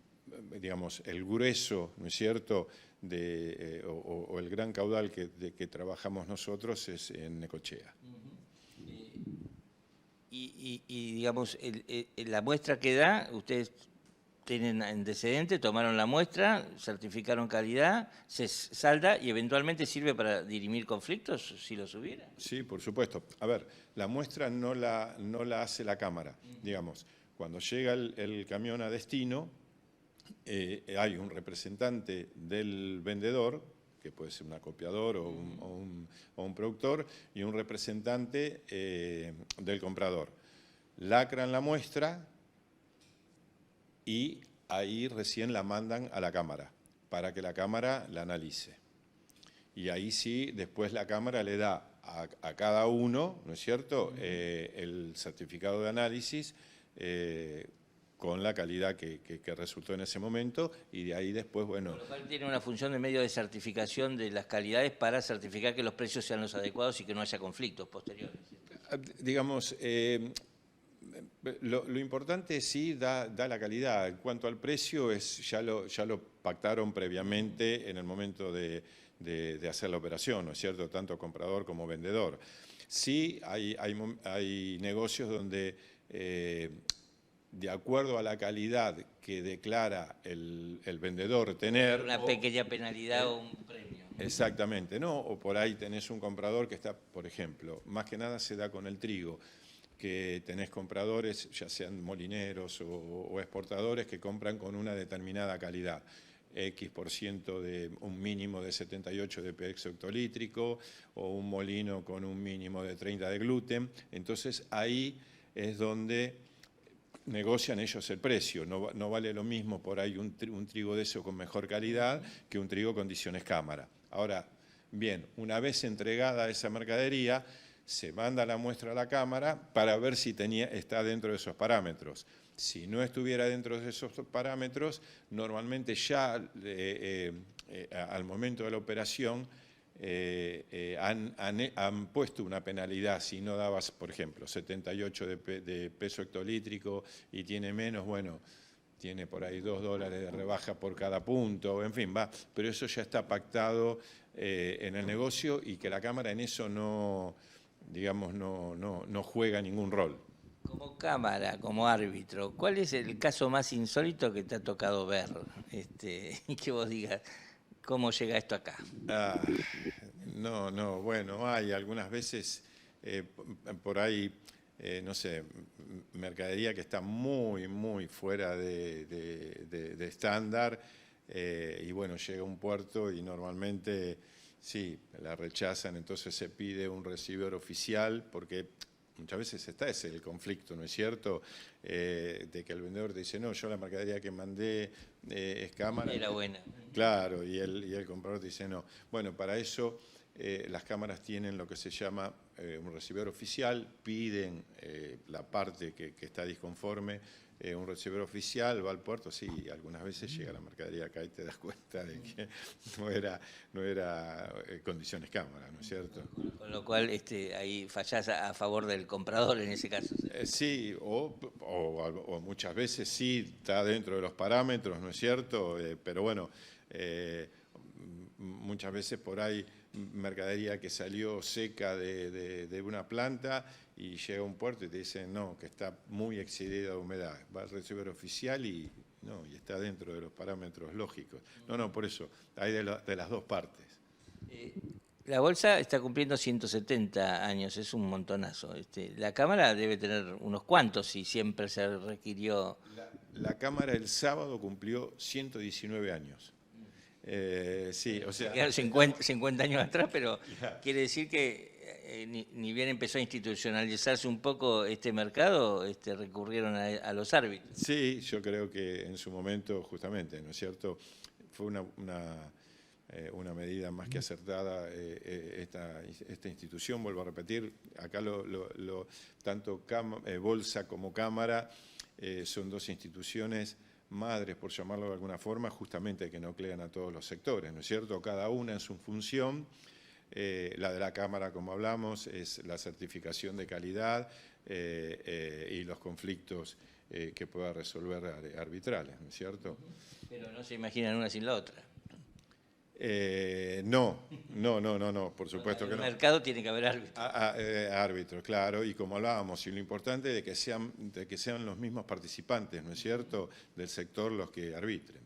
digamos, el grueso, ¿no es cierto?, o el gran caudal que trabajamos nosotros es en Necochea. Y digamos, la muestra que da, ustedes tienen antecedentes, tomaron la muestra, certificaron calidad, se salda y eventualmente sirve para dirimir conflictos, si los hubiera. Sí, por supuesto. A ver, la muestra no la hace la cámara. Digamos, cuando llega el camión a destino, hay un representante del vendedor, que puede ser un acopiador o un productor, y un representante del comprador. Lacran la muestra y ahí recién la mandan a la cámara, para que la cámara la analice. Y ahí sí, después la cámara le da a cada uno, ¿no es cierto?, el certificado de análisis con la calidad que resultó en ese momento, y de ahí después, bueno... Por lo cual tiene una función de medio de certificación de las calidades para certificar que los precios sean los adecuados y que no haya conflictos posteriores. Digamos, lo importante sí da la calidad. En cuanto al precio, ya lo pactaron previamente en el momento de hacer la operación, ¿no es cierto?, tanto comprador como vendedor. Sí hay negocios donde... de acuerdo a la calidad que declara el vendedor tener... Una pequeña penalidad o un premio. Exactamente, ¿no? O por ahí tenés un comprador que está, por ejemplo, más que nada se da con el trigo, que tenés compradores, ya sean molineros o exportadores, que compran con una determinada calidad. X% de un mínimo de 78 de peso hectolítrico, o un molino con un mínimo de 30 de gluten. Entonces ahí es donde negocian ellos el precio. No vale lo mismo por ahí un trigo de eso con mejor calidad que un trigo condiciones cámara. Ahora, bien, una vez entregada esa mercadería, se manda la muestra a la cámara para ver si está dentro de esos parámetros. Si no estuviera dentro de esos parámetros, normalmente ya al momento de la operación han puesto una penalidad. Si no dabas, por ejemplo, 78 de peso hectolítrico y tiene menos, bueno, tiene por ahí $2 de rebaja por cada punto, en fin, va. Pero eso ya está pactado en el negocio, y que la cámara en eso no, digamos, no juega ningún rol. Como cámara, como árbitro, ¿cuál es el caso más insólito que te ha tocado ver? Y que vos digas, ¿cómo llega esto acá? Bueno, hay algunas veces por ahí, no sé, mercadería que está muy fuera de estándar, y bueno, llega a un puerto y normalmente sí, la rechazan, entonces se pide un recibidor oficial, porque muchas veces está ese el conflicto, ¿no es cierto?, de que el vendedor te dice, no, yo la mercadería que mandé es cámara. Era buena. Claro, y el comprador te dice, no. Bueno, para eso las cámaras tienen lo que se llama un recibidor oficial, piden la parte que está disconforme, un recibidor oficial, va al puerto, sí, algunas veces llega la mercadería acá y te das cuenta de que no era condiciones cámara, ¿no es cierto? Con lo cual ahí fallás a favor del comprador en ese caso. Sí, o muchas veces sí está dentro de los parámetros, ¿no es cierto? Pero bueno, muchas veces por ahí mercadería que salió seca de una planta y llega a un puerto y te dicen no, que está muy excedida de humedad. Va al recibidor oficial y no, y está dentro de los parámetros lógicos. No, por eso, hay de las dos partes. La bolsa está cumpliendo 170 años, es un montonazo. La Cámara debe tener unos cuantos si siempre se requirió. La Cámara el sábado cumplió 119 años. Sí, o sea... Quedaron 50 años atrás, pero quiere decir que ni bien empezó a institucionalizarse un poco este mercado, recurrieron a los árbitros. Sí, yo creo que en su momento, justamente, ¿no es cierto?, fue una medida más que acertada esta institución. Vuelvo a repetir, acá tanto Bolsa como Cámara son dos instituciones madres, por llamarlo de alguna forma, justamente que nuclean a todos los sectores, ¿no es cierto? Cada una en su función. La de la Cámara, como hablamos, es la certificación de calidad y los conflictos que pueda resolver arbitrales, ¿no es cierto? Pero no se imaginan una sin la otra. No, por supuesto que no. En el mercado tiene que haber árbitros. Árbitros, claro, y como hablábamos, y lo importante es de que sean los mismos participantes, ¿no es cierto?, del sector los que arbitren.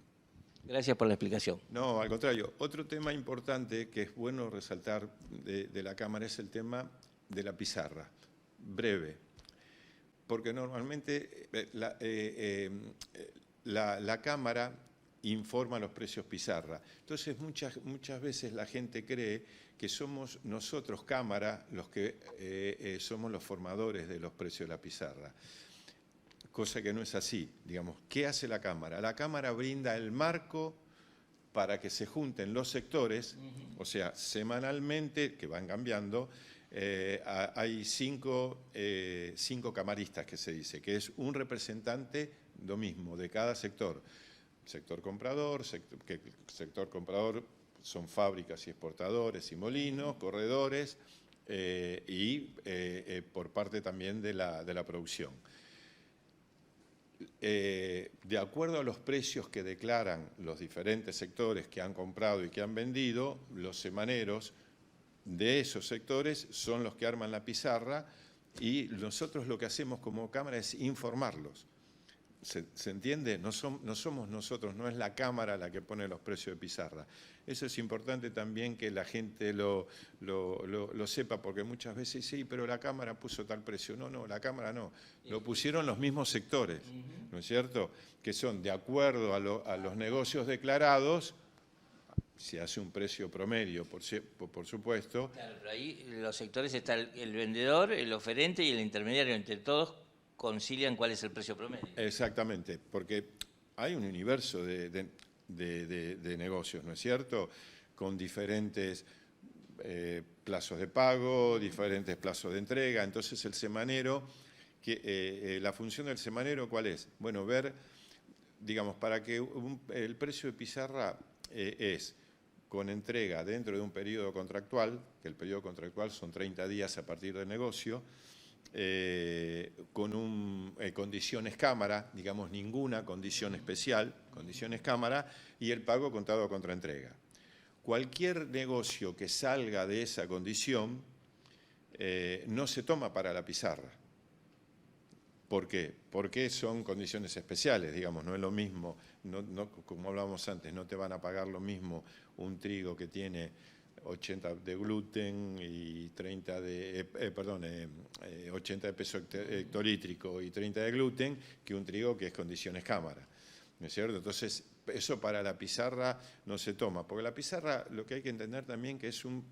Gracias por la explicación. No, al contrario. Otro tema importante que es bueno resaltar de la Cámara es el tema de la pizarra, breve, porque normalmente la Cámara informa los precios pizarra. Entonces muchas veces la gente cree que somos nosotros, Cámara, los que somos los formadores de los precios de la pizarra. Cosa que no es así. Digamos, ¿qué hace la Cámara? La Cámara brinda el marco para que se junten los sectores, o sea, semanalmente, que van cambiando, hay cinco camaristas que se dice, que es un representante, lo mismo, de cada sector. Sector comprador, sector comprador son fábricas y exportadores y molinos, corredores y por parte también de la producción. De acuerdo a los precios que declaran los diferentes sectores que han comprado y que han vendido, los semaneros de esos sectores son los que arman la pizarra y nosotros lo que hacemos como Cámara es informarlos. ¿Se entiende? No somos nosotros, no es la Cámara la que pone los precios de pizarra. Eso es importante también que la gente lo sepa, porque muchas veces sí, pero la Cámara puso tal precio. No, la Cámara no. Lo pusieron los mismos sectores, ¿no es cierto? Que son de acuerdo a los negocios declarados, se hace un precio promedio, por supuesto. Claro, pero ahí los sectores está el vendedor, el oferente y el intermediario, entre todos concilian cuál es el precio promedio. Exactamente, porque hay un universo de negocios, ¿no es cierto?, con diferentes plazos de pago, diferentes plazos de entrega. Entonces el semanero, la función del semanero, ¿cuál es? Bueno, ver, digamos, para que el precio de pizarra es con entrega dentro de un periodo contractual, que el periodo contractual son 30 días a partir del negocio, con condiciones Cámara, digamos ninguna condición especial, condiciones Cámara, y el pago contado contra entrega. Cualquier negocio que salga de esa condición no se toma para la pizarra. ¿Por qué? Porque son condiciones especiales, digamos, no es lo mismo, como hablábamos antes, no te van a pagar lo mismo un trigo que tiene 80 de gluten y 30 80 de peso hectolítrico y 30 de gluten que un trigo que es condiciones Cámara, ¿no es cierto? Entonces, eso para la pizarra no se toma, porque la pizarra lo que hay que entender también que es un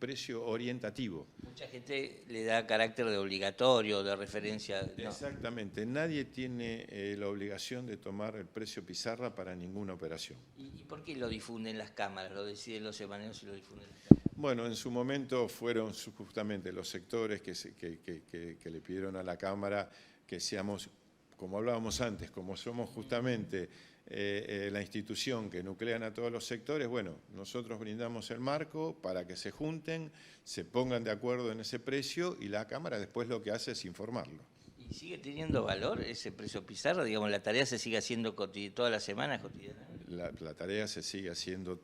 precio orientativo. Mucha gente le da carácter de obligatorio, de referencia. No. Exactamente, nadie tiene la obligación de tomar el precio pizarra para ninguna operación. ¿Y por qué lo difunden las cámaras? ¿Lo deciden los semaneros y lo difunden las cámaras? Bueno, en su momento fueron justamente los sectores que le pidieron a la Cámara que seamos, como hablábamos antes, como somos justamente la institución que nuclean a todos los sectores, bueno, nosotros brindamos el marco para que se junten, se pongan de acuerdo en ese precio y la Cámara después lo que hace es informarlo. ¿Y ¿Y sigue teniendo valor ese precio pizarra? Digamos, la tarea se sigue haciendo todas las semanas cotidianamente. La tarea se sigue haciendo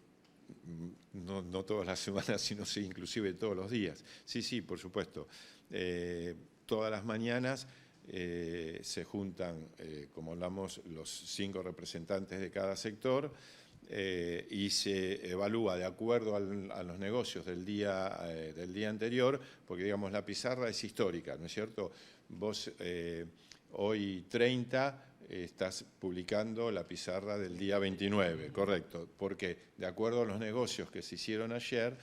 no todas las semanas, sino sí, inclusive todos los días. Sí, por supuesto. Todas las mañanas se juntan, como hablamos, los 5 representantes de cada sector y se evalúa de acuerdo a los negocios del día anterior, porque digamos la pizarra es histórica, ¿no es cierto? Vos hoy 30 estás publicando la pizarra del día 29, correcto, porque de acuerdo a los negocios que se hicieron ayer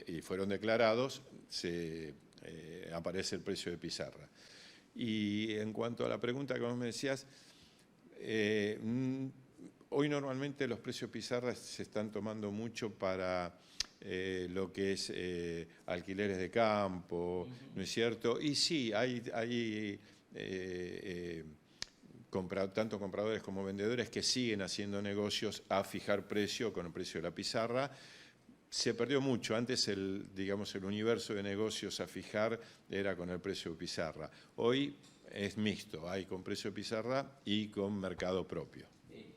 y fueron declarados, aparece el precio de pizarra. Y en cuanto a la pregunta que vos me decías, hoy normalmente los precios pizarra se están tomando mucho para lo que es alquileres de campo, ¿no es cierto? Y sí, hay tanto compradores como vendedores que siguen haciendo negocios a fijar precio con el precio de la pizarra. Se perdió mucho. Antes el universo de negocios a fijar era con el precio de pizarra. Hoy es mixto, hay con precio de pizarra y con mercado propio.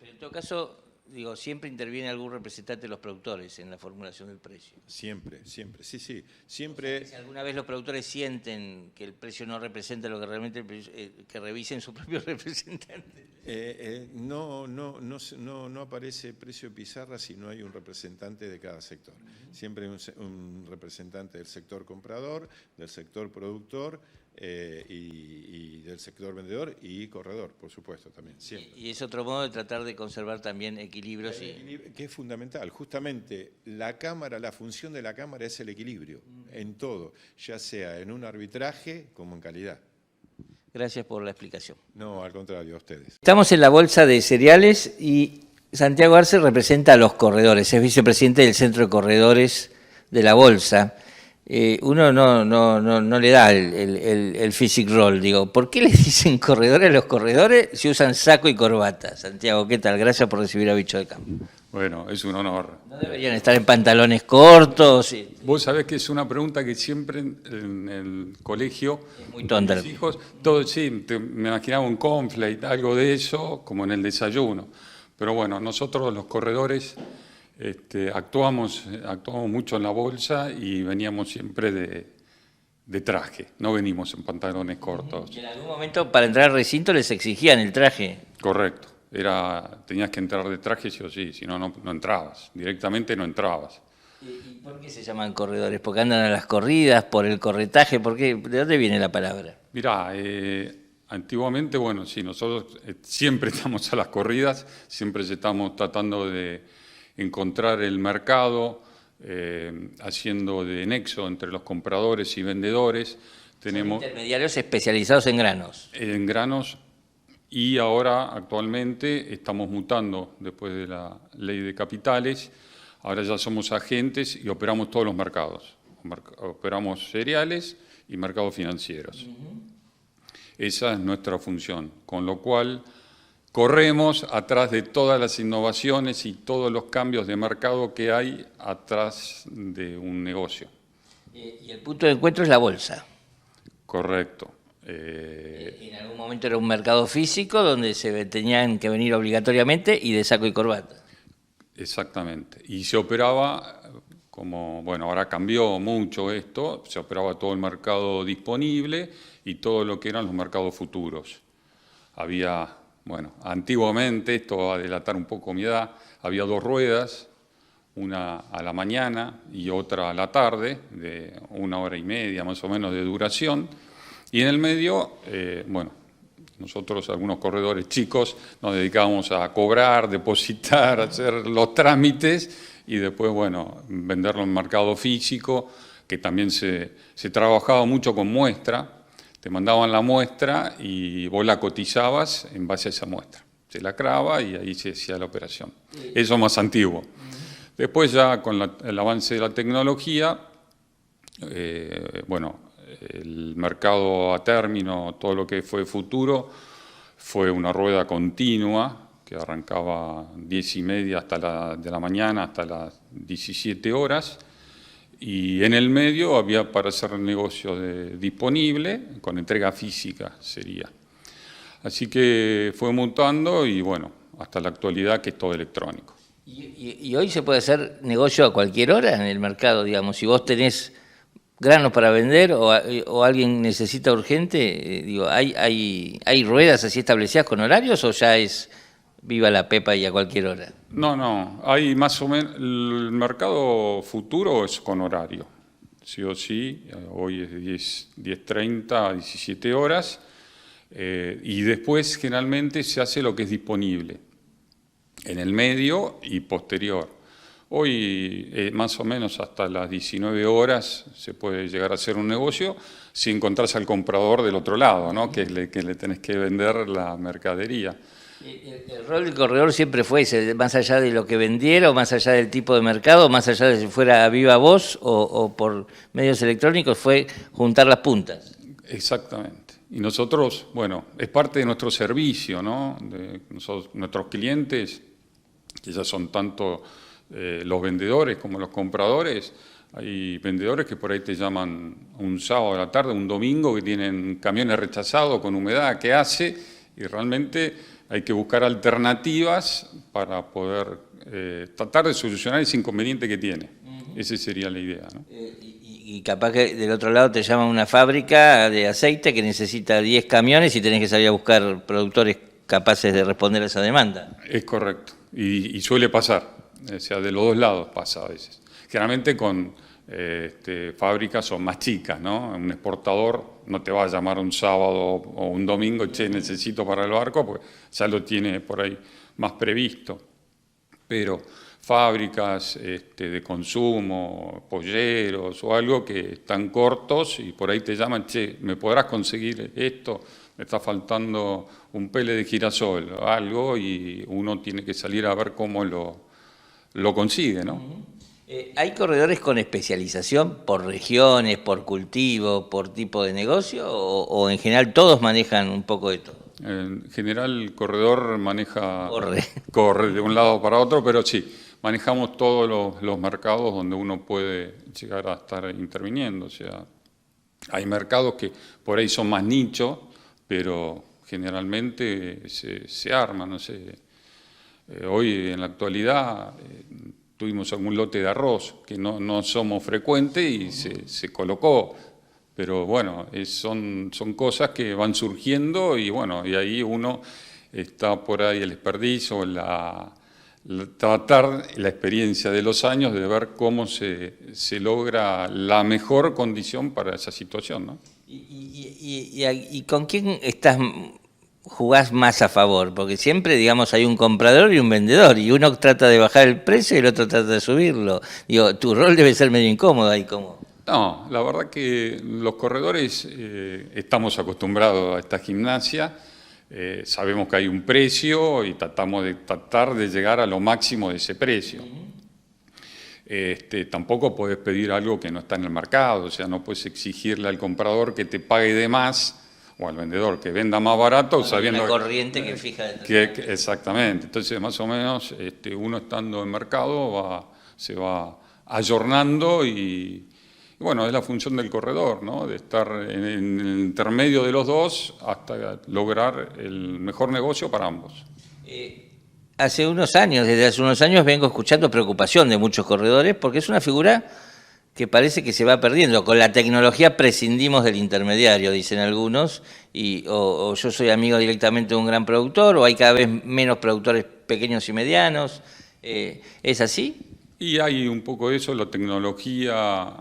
Pero en todo caso, digo, siempre interviene algún representante de los productores en la formulación del precio. Siempre, sí. Siempre. O sea, si alguna vez los productores sienten que el precio no representa lo que realmente que revisen su propio representante. No aparece precio de pizarra si no hay un representante de cada sector. Siempre hay un representante del sector comprador, del sector productor y del sector vendedor y corredor, por supuesto, también, siempre. Y es otro modo de tratar de conservar también equilibrios. Que es fundamental. Justamente la función de la Cámara es el equilibrio en todo, ya sea en un arbitraje como en calidad. Gracias por la explicación. No, al contrario, a ustedes. Estamos en la Bolsa de Cereales y Santiago Arce representa a los corredores, es vicepresidente del Centro de Corredores de la Bolsa. Uno no le da el physic roll, digo, ¿por qué le dicen corredores a los corredores si usan saco y corbata? Santiago, ¿qué tal? Gracias por recibir a Bicho de Campo. Bueno, es un honor. ¿No deberían estar en pantalones cortos? Vos sabés que es una pregunta que siempre en el colegio, Es muy tonta. mis hijos, todos sí, me imaginaba un cornflake, algo de eso, como en el desayuno. Pero bueno, nosotros los corredores actuamos mucho en la bolsa y veníamos siempre de traje, no venimos en pantalones cortos. Y en algún momento para entrar al recinto les exigían el traje. Correcto, tenías que entrar de traje sí o sí, si no, no entrabas, directamente no entrabas. ¿Y por qué se llaman corredores? ¿Porque andan a las corridas, por el corretaje? ¿Por qué? ¿De dónde viene la palabra? Mirá, antiguamente, bueno, sí, nosotros siempre estamos a las corridas, siempre estamos tratando de encontrar el mercado, haciendo de nexo entre los compradores y vendedores. Tenemos intermediarios especializados en granos. En granos, y ahora actualmente estamos mutando después de la ley de capitales. Ahora ya somos agentes y operamos todos los mercados. Operamos cereales y mercados financieros. Esa es nuestra función, con lo cual corremos atrás de todas las innovaciones y todos los cambios de mercado que hay atrás de un negocio. Y el punto de encuentro es la bolsa. Correcto. En algún momento era un mercado físico donde se tenían que venir obligatoriamente y de saco y corbata. Exactamente. Y se operaba, como, bueno, ahora cambió mucho esto, se operaba todo el mercado disponible y todo lo que eran los mercados futuros. Había, bueno, antiguamente, esto va a delatar un poco mi edad, había 2 ruedas, una a la mañana y otra a la tarde, de 1 hora y media más o menos de duración, y en el medio, bueno, nosotros, algunos corredores chicos, nos dedicábamos a cobrar, depositar, hacer los trámites y después, bueno, venderlo en mercado físico, que también se trabajaba mucho con muestra. Te mandaban la muestra y vos la cotizabas en base a esa muestra. Se lacraba y ahí se hacía la operación. Eso es más antiguo. Después ya con el avance de la tecnología, bueno, el mercado a término, todo lo que fue futuro, fue una rueda continua que arrancaba 10:30 de la mañana hasta las 17 horas Y en el medio había para hacer negocio disponible, con entrega física sería. Así que fue mutando y bueno, hasta la actualidad que es todo electrónico. ¿Y hoy se puede hacer negocio a cualquier hora en el mercado, digamos? Si vos tenés granos para vender o alguien necesita urgente, digo, ¿hay ruedas así establecidas con horarios o ya es viva la pepa y a cualquier hora? No, hay más o menos, el mercado futuro es con horario, sí o sí, hoy es 10:30 a 17 horas, y después generalmente se hace lo que es disponible, en el medio y posterior. Hoy más o menos hasta las 19 horas se puede llegar a hacer un negocio si encontrás al comprador del otro lado, ¿no? que le tenés que vender la mercadería. El rol del corredor siempre fue ese, más allá de lo que vendiera o más allá del tipo de mercado, más allá de si fuera a viva voz o por medios electrónicos, fue juntar las puntas. Exactamente. Y nosotros, bueno, es parte de nuestro servicio, ¿no? De nuestros clientes, que ya son tanto los vendedores como los compradores. Hay vendedores que por ahí te llaman un sábado a la tarde, un domingo, que tienen camiones rechazados con humedad, ¿qué hace? Y realmente hay que buscar alternativas para poder tratar de solucionar ese inconveniente que tiene. Esa sería la idea, ¿no? Y capaz que del otro lado te llaman una fábrica de aceite que necesita 10 camiones y tenés que salir a buscar productores capaces de responder a esa demanda. Es correcto. Y suele pasar. O sea, de los dos lados pasa a veces. Generalmente con fábricas son más chicas, ¿no? Un exportador no te va a llamar un sábado o un domingo, che, necesito para el barco, porque ya lo tiene por ahí más previsto. Pero fábricas de consumo, polleros o algo que están cortos y por ahí te llaman, che, ¿me podrás conseguir esto? Me está faltando un pele de girasol o algo y uno tiene que salir a ver cómo lo consigue, ¿no? ¿Hay corredores con especialización por regiones, por cultivo, por tipo de negocio o en general todos manejan un poco de todo? En general el corredor corre de un lado para otro, pero sí, manejamos todos los mercados donde uno puede llegar a estar interviniendo. O sea, hay mercados que por ahí son más nichos, pero generalmente se arman, no sé. Hoy en la actualidad tuvimos algún lote de arroz que no somos frecuentes y se colocó, pero bueno, son cosas que van surgiendo y bueno, y ahí uno está por ahí el expertise o tratar la experiencia de los años de ver cómo se logra la mejor condición para esa situación, ¿no? ¿Y con quién jugás más a favor? Porque siempre, digamos, hay un comprador y un vendedor, y uno trata de bajar el precio y el otro trata de subirlo. Digo, tu rol debe ser medio incómodo ahí, ¿cómo? No, la verdad que los corredores estamos acostumbrados a esta gimnasia, sabemos que hay un precio y tratamos de llegar a lo máximo de ese precio. Tampoco podés pedir algo que no está en el mercado, o sea, no puedes exigirle al comprador que te pague de más o al vendedor que venda más barato, sabiendo la corriente que fija exactamente. Entonces, más o menos, uno estando en mercado se va ayornando y bueno, es la función del corredor, ¿no? De estar en el intermedio de los dos hasta lograr el mejor negocio para ambos. Desde hace unos años vengo escuchando preocupación de muchos corredores porque es una figura que parece que se va perdiendo. Con la tecnología prescindimos del intermediario, dicen algunos, o yo soy amigo directamente de un gran productor, o hay cada vez menos productores pequeños y medianos. ¿Es así? Y hay un poco de eso, la tecnología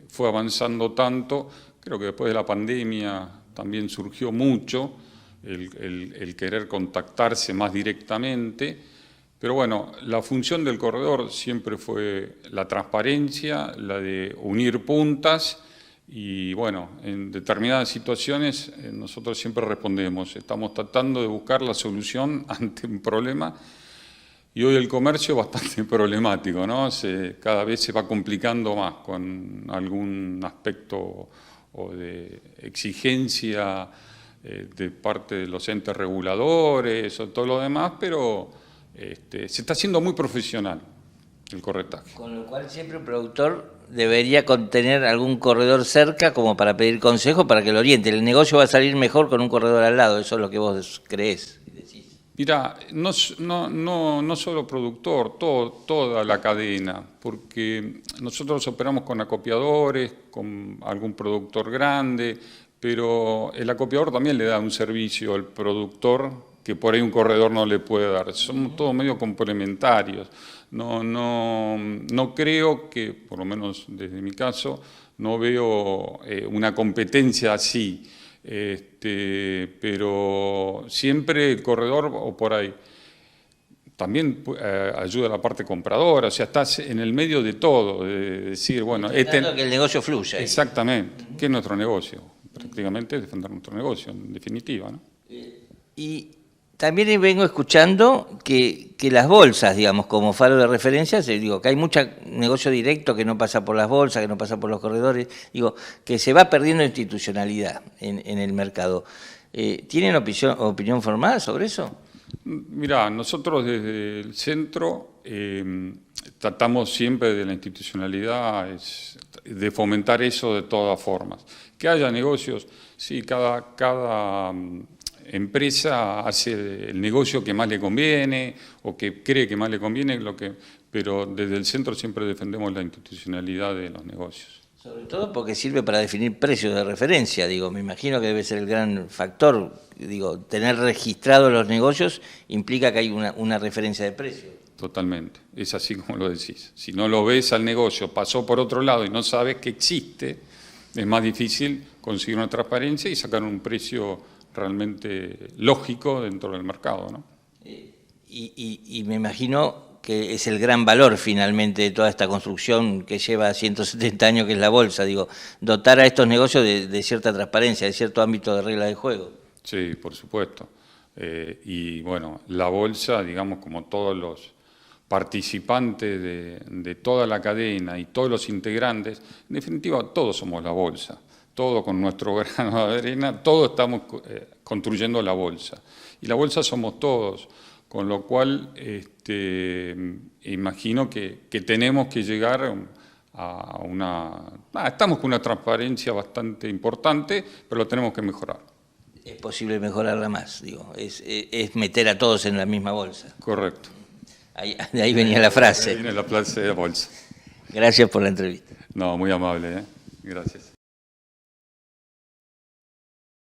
fue avanzando tanto, creo que después de la pandemia también surgió mucho el querer contactarse más directamente, pero bueno, la función del corredor siempre fue la transparencia, la de unir puntas y bueno, en determinadas situaciones nosotros siempre respondemos, estamos tratando de buscar la solución ante un problema. Y hoy el comercio es bastante problemático, ¿no? Cada vez se va complicando más con algún aspecto o de exigencia de parte de los entes reguladores o todo lo demás, pero se está haciendo muy profesional. el corretaje. Con lo cual siempre un productor debería tener algún corredor cerca como para pedir consejo para que lo oriente. El negocio va a salir mejor con un corredor al lado, eso es lo que vos creés y decís. Mira, no solo productor, toda la cadena, porque nosotros operamos con acopiadores, con algún productor grande, pero el acopiador también le da un servicio al productor que por ahí un corredor no le puede dar. Somos todos medio complementarios. No creo que, por lo menos desde mi caso, no veo una competencia así. Pero siempre el corredor o por ahí también ayuda a la parte compradora, o sea, estás en el medio de todo, de decir, bueno, que el negocio fluya. Exactamente, ¿qué es nuestro negocio? Prácticamente defender nuestro negocio, en definitiva, ¿no? Y también vengo escuchando que las bolsas, digamos, como faro de referencia, digo, que hay mucho negocio directo que no pasa por las bolsas, que no pasa por los corredores, digo, que se va perdiendo institucionalidad en el mercado. ¿Tienen opinión formada sobre eso? Mirá, nosotros desde el centro tratamos siempre de la institucionalidad, de fomentar eso de todas formas. Que haya negocios, sí, cada empresa hace el negocio que más le conviene o que cree que más le conviene, pero desde el centro siempre defendemos la institucionalidad de los negocios. Sobre todo porque sirve para definir precios de referencia, digo, me imagino que debe ser el gran factor, digo, tener registrados los negocios implica que hay una referencia de precio. Totalmente, es así como lo decís. Si no lo ves al negocio, pasó por otro lado y no sabes que existe, es más difícil conseguir una transparencia y sacar un precio realmente lógico dentro del mercado, ¿no? Y me imagino que es el gran valor finalmente de toda esta construcción que lleva 170 años, que es la bolsa, digo, dotar a estos negocios de cierta transparencia, de cierto ámbito de regla de juego. Sí, por supuesto. Y bueno, la bolsa, digamos, como todos los participantes de toda la cadena y todos los integrantes, en definitiva todos somos la bolsa, todos con nuestro grano de arena, todos estamos construyendo la bolsa. Y la bolsa somos todos, con lo cual imagino que tenemos que llegar a estamos con una transparencia bastante importante, pero lo tenemos que mejorar. Es posible mejorarla más, digo, es meter a todos en la misma bolsa. Correcto. De ahí venía la frase. Ahí viene la frase de la bolsa. Gracias por la entrevista. No, muy amable, ¿eh? Gracias.